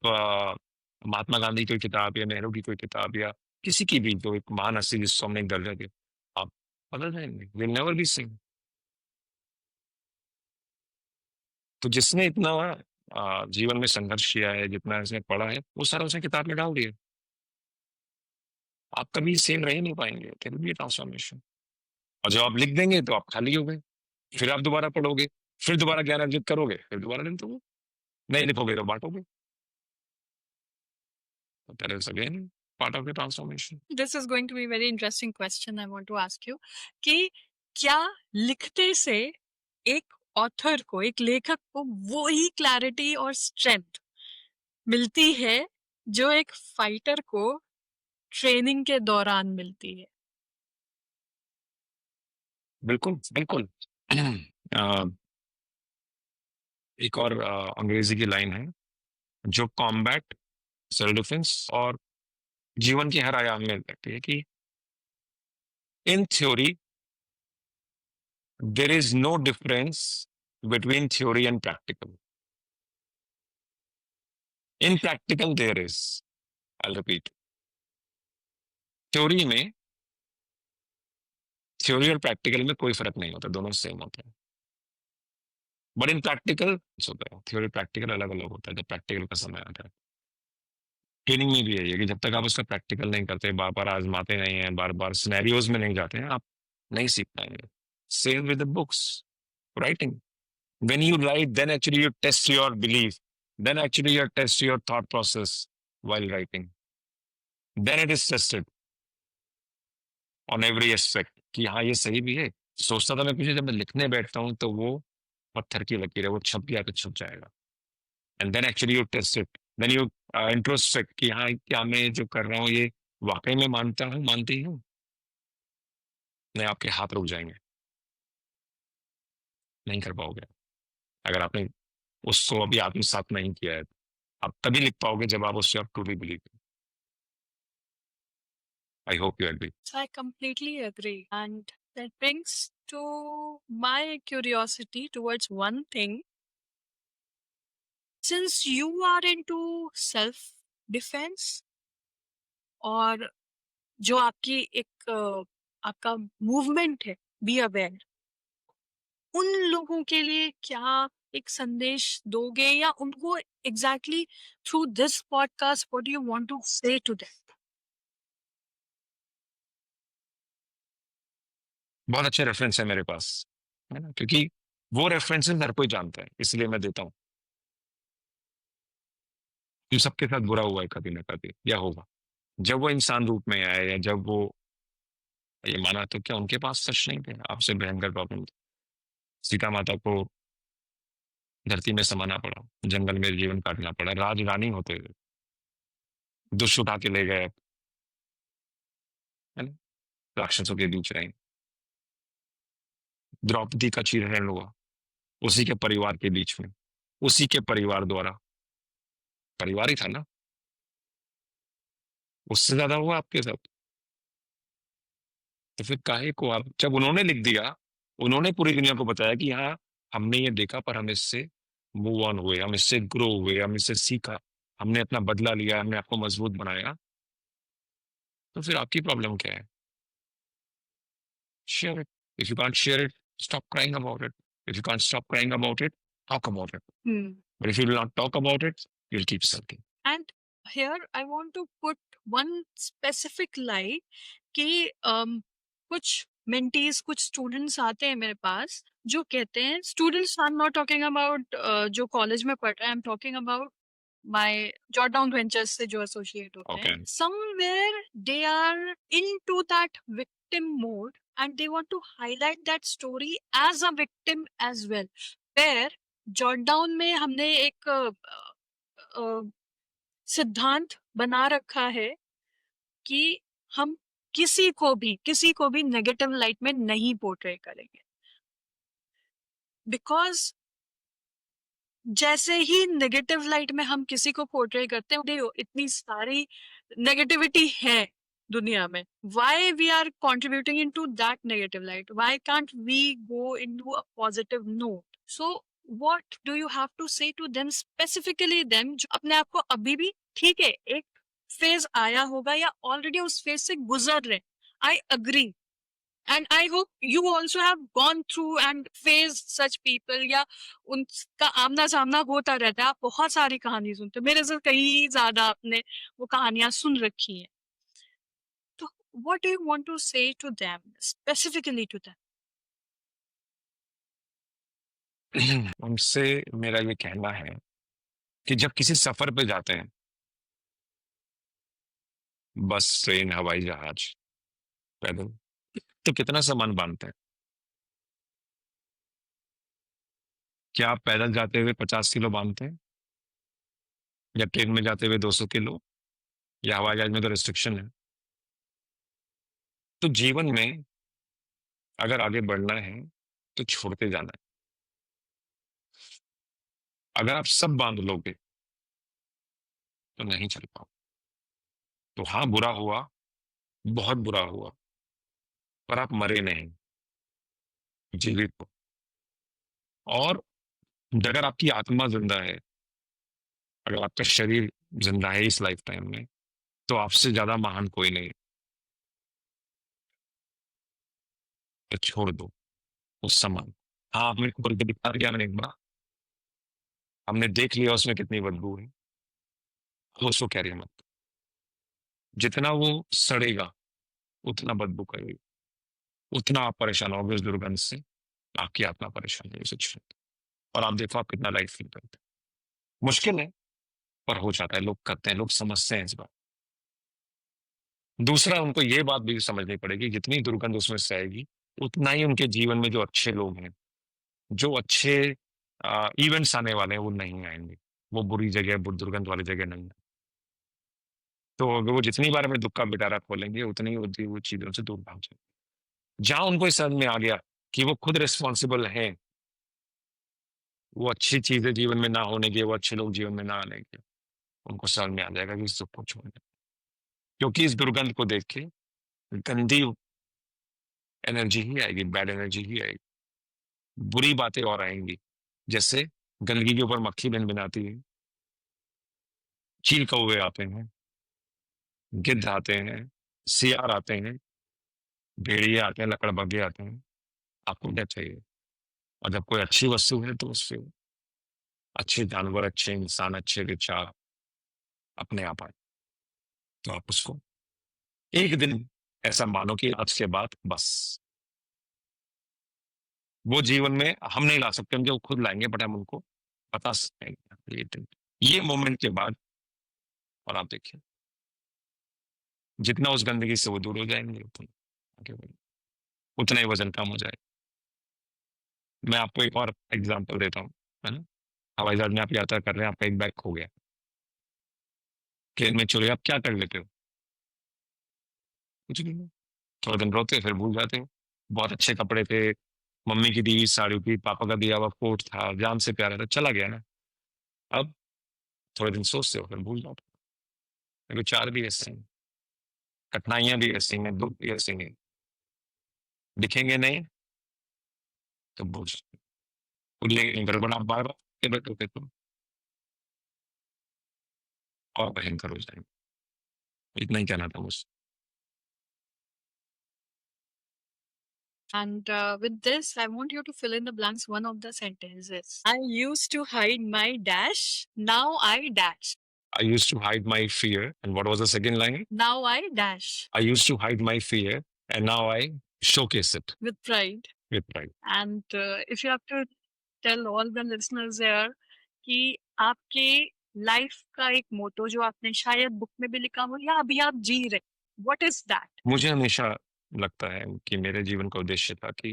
महात्मा गांधी की कोई किताब या नेहरू की कोई किताब या किसी की भी जो एक महान हस्ती जिसको हमने एक दर्जा दिया, आप बदल जाएंगे, विल नेवर बी सेम। तो जिसने इतना जीवन में संघर्ष किया है, जितना इसने पढ़ा है, वो सारा उसने किताब में डाल दिया। आप कभी सेम रह ही नहीं पाएंगे, देयर विल बी ट्रांसफॉर्मेशन। और जब आप लिख देंगे तो आप खाली हो गए, फिर आप दोबारा पढ़ोगे, फिर दोबारा ज्ञान अर्जित करोगे, फिर दोबारा लिख दोगे, नहीं लिखोगे तो बांटोगे। That is again part of the transformation. This is going to be very interesting question I want to ask you कि क्या लिखते से एक ऑथर को, एक लेखक को वो ही क्लैरिटी और स्ट्रेंथ मिलती है जो एक फाइटर को ट्रेनिंग के दौरान मिलती है? बिल्कुल बिल्कुल। एक और अंग्रेजी की लाइन है, जो कॉम्बैट, सेल्फ डिफेंस और जीवन के हर आयाम में लगती है कि in theory there is no difference between theory and practical. In practical there is, I repeat, theory में, थ्योरी और प्रैक्टिकल में कोई फर्क नहीं होता, दोनों सेम होते हैं। बट इन प्रैक्टिकल होता है, थ्योरी प्रैक्टिकल अलग अलग होता है जब प्रैक्टिकल का समय आता है। ट्रेनिंग में भी यही है कि जब तक आप उसका प्रैक्टिकल नहीं करते, बार बार आजमाते नहीं हैं, बार बार सिनेरियोज में नहीं जाते हैं, आप नहीं सीख पाएंगे। Same with the books, writing. When you write, then actually you test your belief. Then actually you test your thought process while writing. Then it is tested on every aspect कि हाँ ये सही भी है। सोचता था मैं कुछ, जब मैं लिखने बैठता हूँ तो वो पत्थर की लकीर है, वो छप गया तो छप जाएगा। And then actually you test it, then you introspect कि हाँ क्या मैं जो कर रहा हूँ ये वाकई में मानता हूँ, मानती हूँ। नहीं, आपके हाथ रुक जाएंगे, नहीं कर पाओगे अगर आपने उसको अभी आत्मसात नहीं किया है। आप तभी लिख पाओगे जब आप उससे आप truly believe. I hope you agree. I completely agree. And that brings to my curiosity towards one thing. Since you are into self defense और जो आपकी एक आपका मूवमेंट है, बी अवेयर, उन लोगों के लिए क्या एक संदेश दोगे या उनको exactly through this podcast what do you want to say to them? बहुत अच्छे रेफरेंस है मेरे पास, है ना, क्योंकि वो रेफरेंसेस हर कोई जानता है, इसलिए मैं देता हूँ। कि सबके साथ बुरा हुआ है कभी ना कभी, या होगा। जब वो इंसान रूप में आए, या जब वो ये माना, तो क्या उनके पास सच नहीं थे? आपसे भयंकर प्रॉब्लम। सीता माता को धरती में समाना पड़ा, जंगल में जीवन काटना पड़ा, राज रानी होते हुए दुष्ट उठा के ले गए, है ना, राक्षसों के बीच रहे। द्रौपदी का चीरहरण हुआ उसी के परिवार के बीच में, उसी के परिवार द्वारा। परिवार ही था ना, उससे ज्यादा हुआ आपके साथ। तो फिर काहे को आप, जब उन्होंने लिख दिया, उन्होंने पूरी दुनिया को बताया कि हाँ हमने ये देखा, पर हम इससे मूव ऑन हुए, हम इससे ग्रो हुए, हम इससे सीखा, हमने अपना बदला लिया, हमने आपको मजबूत बनाया। तो फिर आपकी प्रॉब्लम क्या है? Share it. If you can't share it, stop crying about it. If you can't stop crying about it, talk about it. But if you will not talk about it, you will keep sulking. And here I want to put one specific line कि कुछ mentees, कुछ स्टूडेंट्स आते हैं मेरे पास जो कहते हैं, students, I am not talking about जो कॉलेज में पढ़ रहे हैं, I am talking about my Jordown ventures से जो एसोसिएट होते हैं, okay, somewhere they are into that victim mode and they want to highlight that story as a victim as well, where जॉर्डाउन में हमने एक सिद्धांत बना रखा है कि हम किसी को भी नेगेटिव लाइट में नहीं पोर्ट्रे करेंगे, बिकॉज जैसे ही नेगेटिव लाइट में हम किसी को पोर्ट्रे करते हैं, देखो इतनी सारी नेगेटिविटी है दुनिया में, why we are contributing into that negative light, why can't we go into a positive note? So what do you have to say to them, specifically them जो अपने आप को अभी भी ठीक है, एक फेज़ आया होगा या ऑलरेडी उस फेज़ से गुज़र रहे हैं। I agree and I hope you also have gone through and faced such people या उनका आमना-सामना होता रहता है। आप बहुत सारी कहानी सुनते हो। मेरे से कहीं ज़्यादा आपने वो कहानियाँ सुन रखी हैं। तो what do you want to say to them specifically to them? उनसे मेरा ये कहना है कि जब किसी सफ़र पे जाते हैं, बस, ट्रेन, हवाई जहाज़, पैदल, तो कितना सामान बाँधते हैं? क्या आप पैदल जाते हुए 50 किलो बाँधते हैं? या ट्रेन में जाते हुए 200 किलो? या हवाई जहाज़ में तो रिस्ट्रिक्शन है। तो जीवन में अगर आगे बढ़ना है, तो छोड़ते जाना है। अगर आप सब बाँध लोगे, तो नहीं चल पाओ। तो हाँ, बुरा हुआ, बहुत बुरा हुआ, पर आप मरे नहीं, जीवित हो। और अगर आपकी आत्मा ज़िंदा है, अगर आपका शरीर ज़िंदा है इस लाइफ़ टाइम में, तो आपसे ज़्यादा महान कोई नहीं है। तो छोड़ दो वो सामान। हाँ, आपने खोल के दिखा दिया मैंने एक बार, हमने देख लिया उसमें कितनी बदबू है, वो उसको कैरी मत। जितना वो सड़ेगा, उतना बदबू करेगा, उतना आप परेशान होगे उस दुर्गंध से, आपकी आत्मा परेशान होगी उसे छोड़ के। और आप देखो आप कितना लाइट फ़ील करते हैं। मुश्किल है, पर हो जाता है, लोग करते हैं, लोग समझते हैं इस बात। दूसरा उनको ये बात भी समझनी पड़ेगी, जितनी दुर्गंध उसमें से आएगी, उतना ही उनके जीवन में जो अच्छे लोग हैं, जो अच्छे इवेंट्स आने वाले हैं, वो नहीं आएँगे। वो बुरी जगह, दुर्गंध वाली जगह नहीं। तो अगर वो जितनी बार अपने दुःख का पिटारा खोलेंगे, उतनी ही वो चीज़ों से दूर भाग जाएँगे। जहाँ उनको ये समझ में आ गया कि वो खुद रिस्पॉन्सिबल हैं, वो अच्छी चीज़ें जीवन में ना होने की, वो अच्छे लोग जीवन में ना आने की, उनको समझ में आ जाएगा कि इस दुःख को छोड़ना है। क्योंकि इस दुर्गंध को देख के गंदी एनर्जी ही आएगी, बैड एनर्जी ही आएगी, बुरी बातें और आएँगी। जैसे गंदगी के ऊपर मक्खी भिनभिनाती है, चील कौवे आते हैं, गिद्ध आते हैं, सियार आते हैं, भेड़िए आते हैं, लकड़बग्घे आते हैं। आपको क्या चाहिए? और जब कोई अच्छी वस्तु है तो उससे अच्छे जानवर, अच्छे इंसान, अच्छे विचार अपने आप आए। तो आप उसको एक दिन ऐसा मानो कि आज के बाद बस, वो जीवन में हम नहीं ला सकते, उनके वो खुद लाएँगे, बट हम उनको बता सकते हैं कि ये दिन, ये मोमेंट के बाद, और आप देखिए, जितना उस गंदगी से वो दूर हो जाएँगे, उतना आगे बढ़ेंगे, उतना ही वज़न कम हो जाएगा। मैं आपको एक और एग्ज़ाम्पल देता हूँ, है ना? हवाई जहाज़ में आप यात्रा कर रहे हैं, आपका एक बैग खो गया। ट्रेन में चोरी आप क्या कर लेते हो? कुछ भी नहीं। थोड़ा दिन रोते हो, फिर भूल जाते हो। बहुत अच्छे कपड़े थे, मम्मी की दी हुई साड़ी थी, पापा का दिया हुआ कोट था, जान से प्यारा था, चला गया ना। अब थोड़े दिन सोचते हो, फिर भूल जाते हो। विचार भी ऐसे हैं, कठिनाइयाँ भी ऐसी हैं, दुःख भी ऐसे हैं। दिखेंगे नहीं, तो भूल जाओ। लेकिन गड़बड़ आप बार-बार बैठोगे तो और भयंकर हो जाएँगे। इतना ही कहना था मुझसे। And with this, I want you to fill in the blanks one of the sentences. I used to hide my dash. Now I dash. I used to hide my fear, and what was the second line? Now I dash I used to hide my fear, and now I showcase it with pride. with pride. And if you have to tell all the listeners here कि आपके लाइफ का एक मोटो जो आपने शायद बुक में भी लिखा हो या अभी आप जी रहे, व्हाट इज दैट? मुझे हमेशा लगता है कि मेरे जीवन का उद्देश्य था कि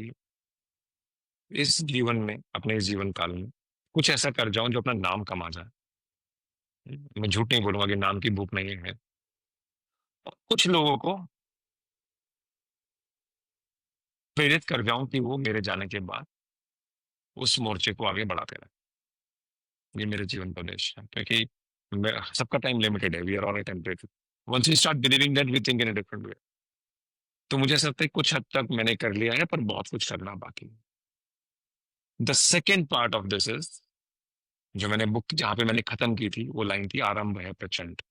इस जीवन में, अपने इस जीवन काल में, कुछ ऐसा कर जाऊँ जो अपना नाम कमा जाए। मैं झूठ नहीं बोलूँगा कि नाम की भूख नहीं है। और कुछ लोगों को प्रेरित कर जाऊँ कि वो मेरे जाने के बाद उस मोर्चे को आगे बढ़ाते रहें। ये मेरे जीवन का उद्देश्य है, क्योंकि मैं सबका टाइम लिमिटेड है, we are all a temporary. Once we start believing that we think in a different way. तो मुझे ऐसा लगता है कुछ हद तक मैंने कर लिया है, पर बहुत कुछ करना बाकी है। The second part of this is, जो मैंने बुक जहाँ पे मैंने खत्म की थी, वो लाइन थी, आरंभ है प्रचंड।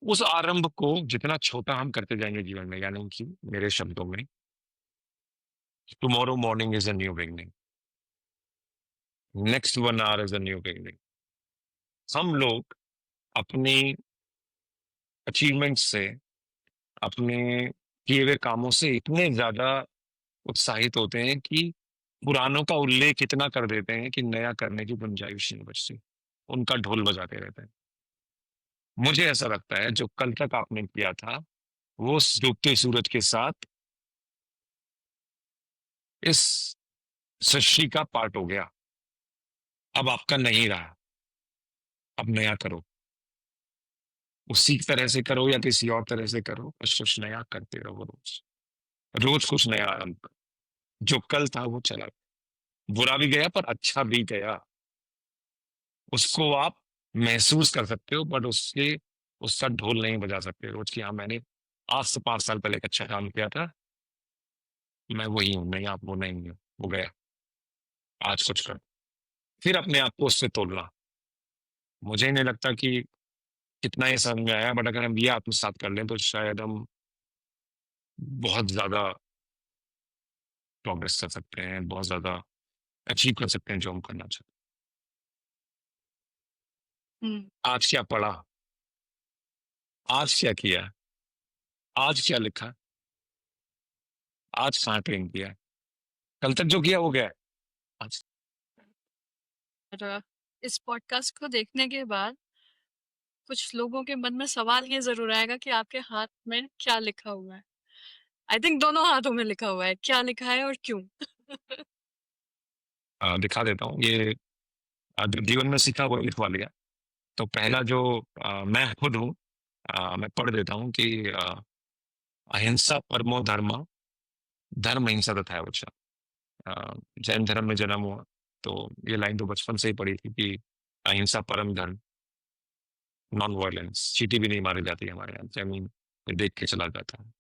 उस आरंभ को जितना छोटा हम करते जाएंगे जीवन में, यानी कि मेरे शब्दों में, tomorrow morning is a new beginning, next 1 our is a new beginning. हम लोग अपनी अचीवमेंट से, अपने किए हुए कामों से इतने ज्यादा उत्साहित होते हैं कि पुरानों का उल्लेख इतना कर देते हैं कि नया करने की गुंजाइश नहीं बचती, उनका ढोल बजाते रहते हैं। मुझे ऐसा लगता है जो कल तक आपने किया था वो डूबते सूरज के साथ इस सृष्टि का पार्ट हो गया, अब आपका नहीं रहा, अब नया करो। उसी तरह से करो या किसी और तरह से करो, बस कुछ नया करते रहो, रोज रोज कुछ नया आरंभ करो। जो कल था वो चला, बुरा भी गया पर अच्छा भी गया, उसको आप महसूस कर सकते हो, बट उसके उसका ढोल नहीं बजा सकते रोज की। हाँ, मैंने आज से 5 साल पहले एक अच्छा काम किया था, मैं वही हूँ, नहीं आप वो नहीं हो, वो गया, आज कुछ कर, फिर अपने आप को उससे तोलना। मुझे नहीं लगता कि कितना ये समझ में आया, बट अगर हम ये आत्मसात कर लें तो शायद हम बहुत ज्यादा प्रोग्रेस कर सकते हैं, बहुत ज्यादा अचीव कर सकते हैं जो हम करना चाहते हुँ। हैं। आज क्या पढ़ा, आज क्या किया, आज क्या लिखा, आज कहाँ ट्रेन किया, कल तक जो किया वो गया है, आज। और इस पॉडकास्ट को देखने के बाद कुछ लोगों के मन में सवाल ये ज़रूर आएगा कि आपके हाथ में क्या लिखा हुआ है? आई थिंक दोनों हाथों में लिखा हुआ है। क्या लिखा है और क्यों? दिखा देता हूँ ये, जो जीवन में सीखा वो लिखवा लिया। तो पहला जो मैं खुद हूँ, मैं पढ़ देता हूँ कि अहिंसा परमो धर्म, धर्म हिंसा तथा वचा। जैन धर्म में जन्म हुआ, तो ये लाइन तो बचपन से ही पढ़ी थी कि अहिंसा परम धर्म, नॉन वायलेंस, चीटी भी नहीं मारी जाती हमारे यहाँ, जमीन पे देख के चला जाता है,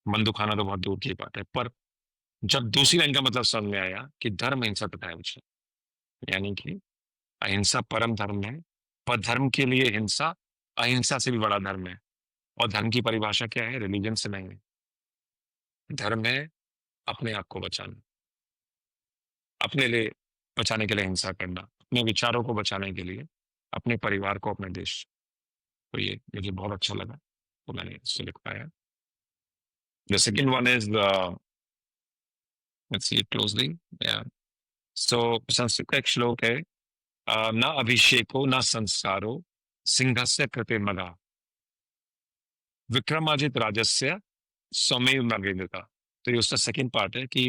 मन दुखाना तो बहुत दूर की बात है। पर जब दूसरी लाइन का मतलब समझ में आया कि धर्म हिंसा तथा वचा, यानी कि अहिंसा परम धर्म है, पर धर्म के लिए हिंसा अहिंसा से भी बड़ा धर्म है। और धर्म की परिभाषा क्या है, रिलीजन से नहीं है। धर्म है अपने आप को बचाना, अपने लिए बचाने के लिए हिंसा करना, अपने विचारों को बचाने के लिए, अपने परिवार को, अपने देश। तो ये मुझे बहुत अच्छा लगा, तो मैंने इसको लिख पाया। The second one is, let's see it closely, so Sanskrit का एक श्लोक है, न अभिषेको न संस्कारो सिंहस्य कृते मदा, विक्रमाजित राजस्य स्वमेव मगेन्द्रता। तो ये उसका सेकंड पार्ट है कि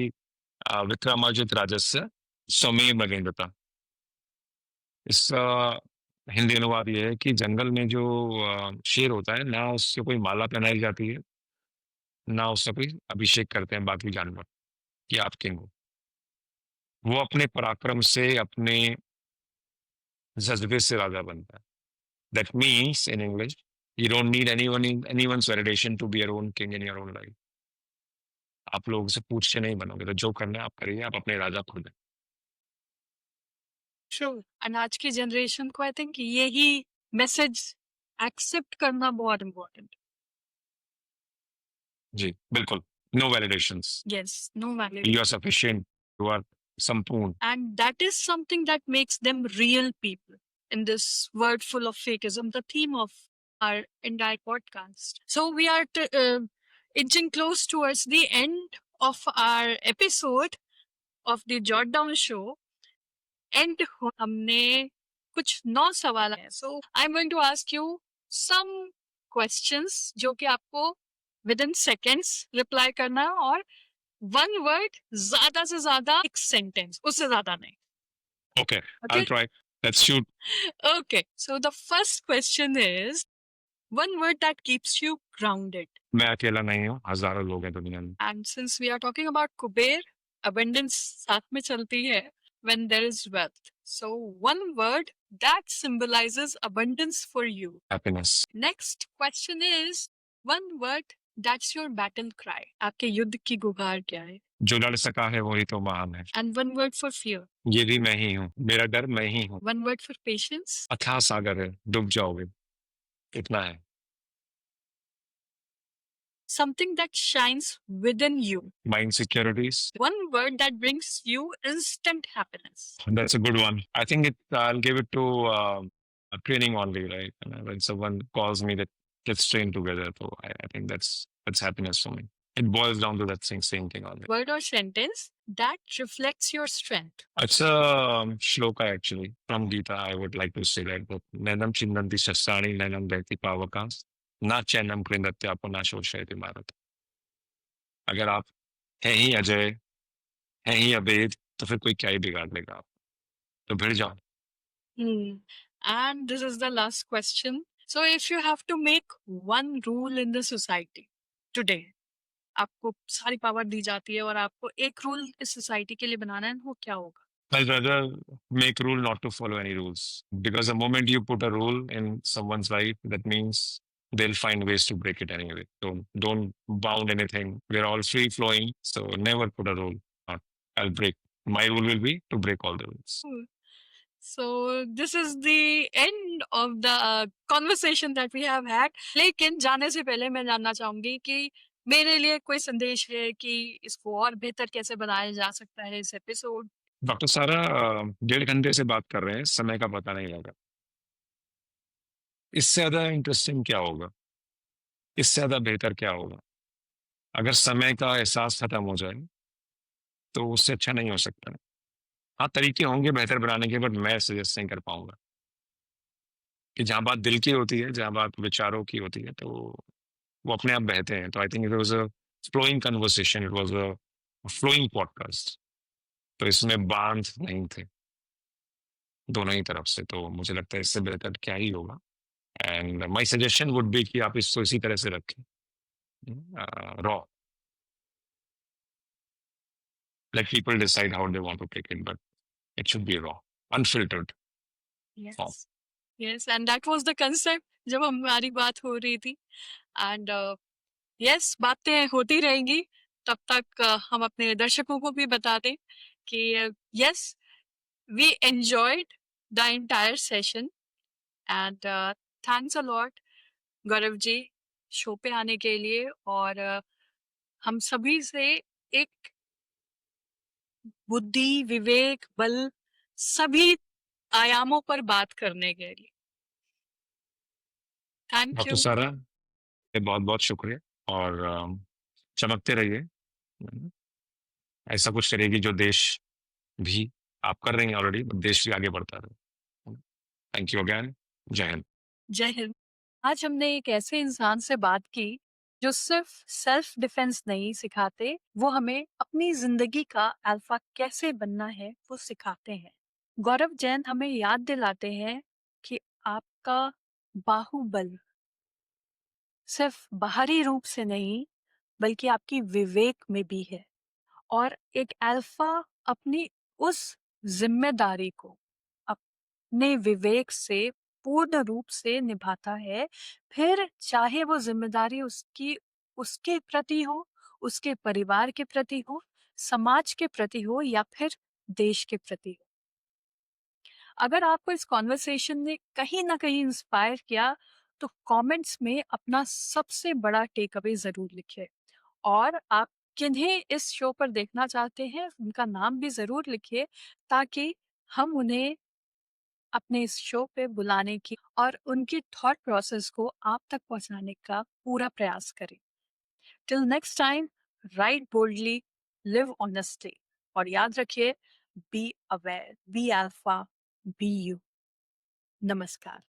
विक्रमाजित राजस्य स्वमेव मगेन्द्रता। इसका हिंदी अनुवाद ये है कि जंगल में जो शेर होता है, ना उससे कोई माला पहनाई जाती है, ना उससे कोई अभिषेक करते हैं बाकी जानवर कि आप किंग हो। वो अपने पराक्रम से, अपने जज्बे से राजा बनता है। That means in English, you don't need anyone's validation to be your own king in your own life। आप लोगों से पूछ के नहीं बनोगे, तो जो करना है आप करिए, आप अपने राजा खुद हैं। श्योर। एंड आज की जनरेशन को आई थिंक यही मैसेज एक्सेप्ट करना बहुत इम्पोर्टेंट। जी बिल्कुल, no validations, yes, no valid. You are sufficient, you are संपूर्ण। And that is something that makes them real people in this world full of fakeism, the theme of our entire podcast. So we are inching close towards the end of our episode of the Jot Down Show. And हमने कुछ 9 सवाल हैं. So I'm going to ask you some questions जो कि आपको within seconds reply करना है, और one word, ज्यादा से ज्यादा एक sentence, उससे ज्यादा नहीं. Okay, Okay? I'll try, let's shoot। Okay, so the first question is one word that keeps you grounded. मैं अकेला नहीं हूँ, हजारों लोग हैं दुनिया में। And since we are talking about Kuber, abundance साथ में चलती है when there is wealth. So one word that symbolizes abundance for you. Happiness. Next question is one word that's your battle cry. आपके युद्ध की गुहार क्या है? जो लड़ सका है वही तो महान है। And one word for fear. ये भी मैं ही हूँ, मेरा डर मैं ही हूँ। One word for patience. अथाह सागर है, डूब जाओगे, इतना है। something that shines within you. My insecurities. One word that brings you instant happiness. That's a good one. I think I'll give it to a training only, right? When someone calls me that let's train together, so I think that's happiness for me. It boils down to that same thing only. Word or sentence that reflects your strength. It's a shloka actually from Gita. I would like to say that. But Nanam chindanti shasani nanam daiti pavakas na चैनम कृंदत्यापो ना शोषयति भारत. अगर आप हैं ही अजय, हैं ही अभेद, तो फिर कोई क्या ही बिगाड़ लेगा आप. तो भिड़ जाओ. Hmm. And this is the last question. So, if you have to make one rule in the society today, आपको सारी पावर दी जाती है और आपको एक रूल इस सोसाइटी के लिए बनाना है, वो क्या होगा? I'd rather make rule not to follow any rules because the moment you put a rule in someone's life, that means they'll find ways to break it anyway. Don't bound anything. We're all free flowing, so never put a rule. Not, I'll break. My rule will be to break all the rules. So this is the end of the conversation that we have had. लेकिन जाने से पहले मैं जानना चाहूंगी कि मेरे लिए कोई संदेश है कि इसको और बेहतर कैसे बनाया जा सकता है इस एपिसोड. डॉक्टर सारा 1.5 घंटे से बात कर रहे हैं, समय का पता नहीं लगा. इससे ज्यादा इंटरेस्टिंग क्या होगा? इससे ज्यादा बेहतर क्या होगा? अगर समय का एहसास खत्म हो जाए तो उससे अच्छा नहीं हो सकता. हाँ, तरीके होंगे बेहतर बनाने के, बट मैं सजेस्ट नहीं कर पाऊंगा कि जहाँ बात दिल की होती है, जहाँ बात विचारों की होती है, तो वो अपने आप बहते हैं. तो I think it was a flowing conversation, it was a flowing podcast. तो इसमें बांध नहीं थे दोनों ही तरफ से. तो मुझे लगता है इससे बेहतर क्या ही होगा. And my suggestion would be कि आप इसको इसी तरह से रखें, raw. Let people decide how they want to take it, but it should be raw, unfiltered form. Yes. Yes, and that was the concept जब हमारी बात हो रही थी. एंड यस, बातें होती रहेंगी. तब तक हम अपने दर्शकों को भी बता दें कि yes, we enjoyed the entire session and thanks a lot Gaurav ji show पे आने के लिए और हम सभी से एक बुद्धि, विवेक, बल सभी आयामों पर बात करने के लिए. Thank doctor you. सारा, बहुत बहुत शुक्रिया. और चमकते रहिए. ऐसा कुछ करेगी जो देश भी, आप कर रही हैं ऑलरेडी, देश भी आगे बढ़ता रहे. Thank you again. जय हिंद. जय हिंद. आज हमने एक ऐसे इंसान से बात की जो सिर्फ सेल्फ डिफेंस नहीं सिखाते, वो हमें अपनी जिंदगी का अल्फा कैसे बनना है वो सिखाते हैं. गौरव जैन हमें याद दिलाते हैं कि आपका बाहुबल सिर्फ बाहरी रूप से नहीं बल्कि आपकी विवेक में भी है. और एक अल्फा अपनी उस जिम्मेदारी को अपने विवेक से पूर्ण रूप से निभाता है, फिर चाहे वो जिम्मेदारी उसकी उसके प्रति हो, उसके परिवार के प्रति हो, समाज के प्रति हो या फिर देश के प्रति हो. अगर आपको इस कॉन्वर्सेशन ने कहीं ना कहीं इंस्पायर किया तो कमेंट्स में अपना सबसे बड़ा टेक अवे जरूर लिखिए. और आप किन्हें इस शो पर देखना चाहते हैं उनका नाम भी ज़रूर लिखिए ताकि हम उन्हें अपने इस शो पे बुलाने की और उनकी थॉट प्रोसेस को आप तक पहुंचाने का पूरा प्रयास करें. Till next time, write boldly, live honestly और याद रखिए, be aware, be alpha, be you. नमस्कार.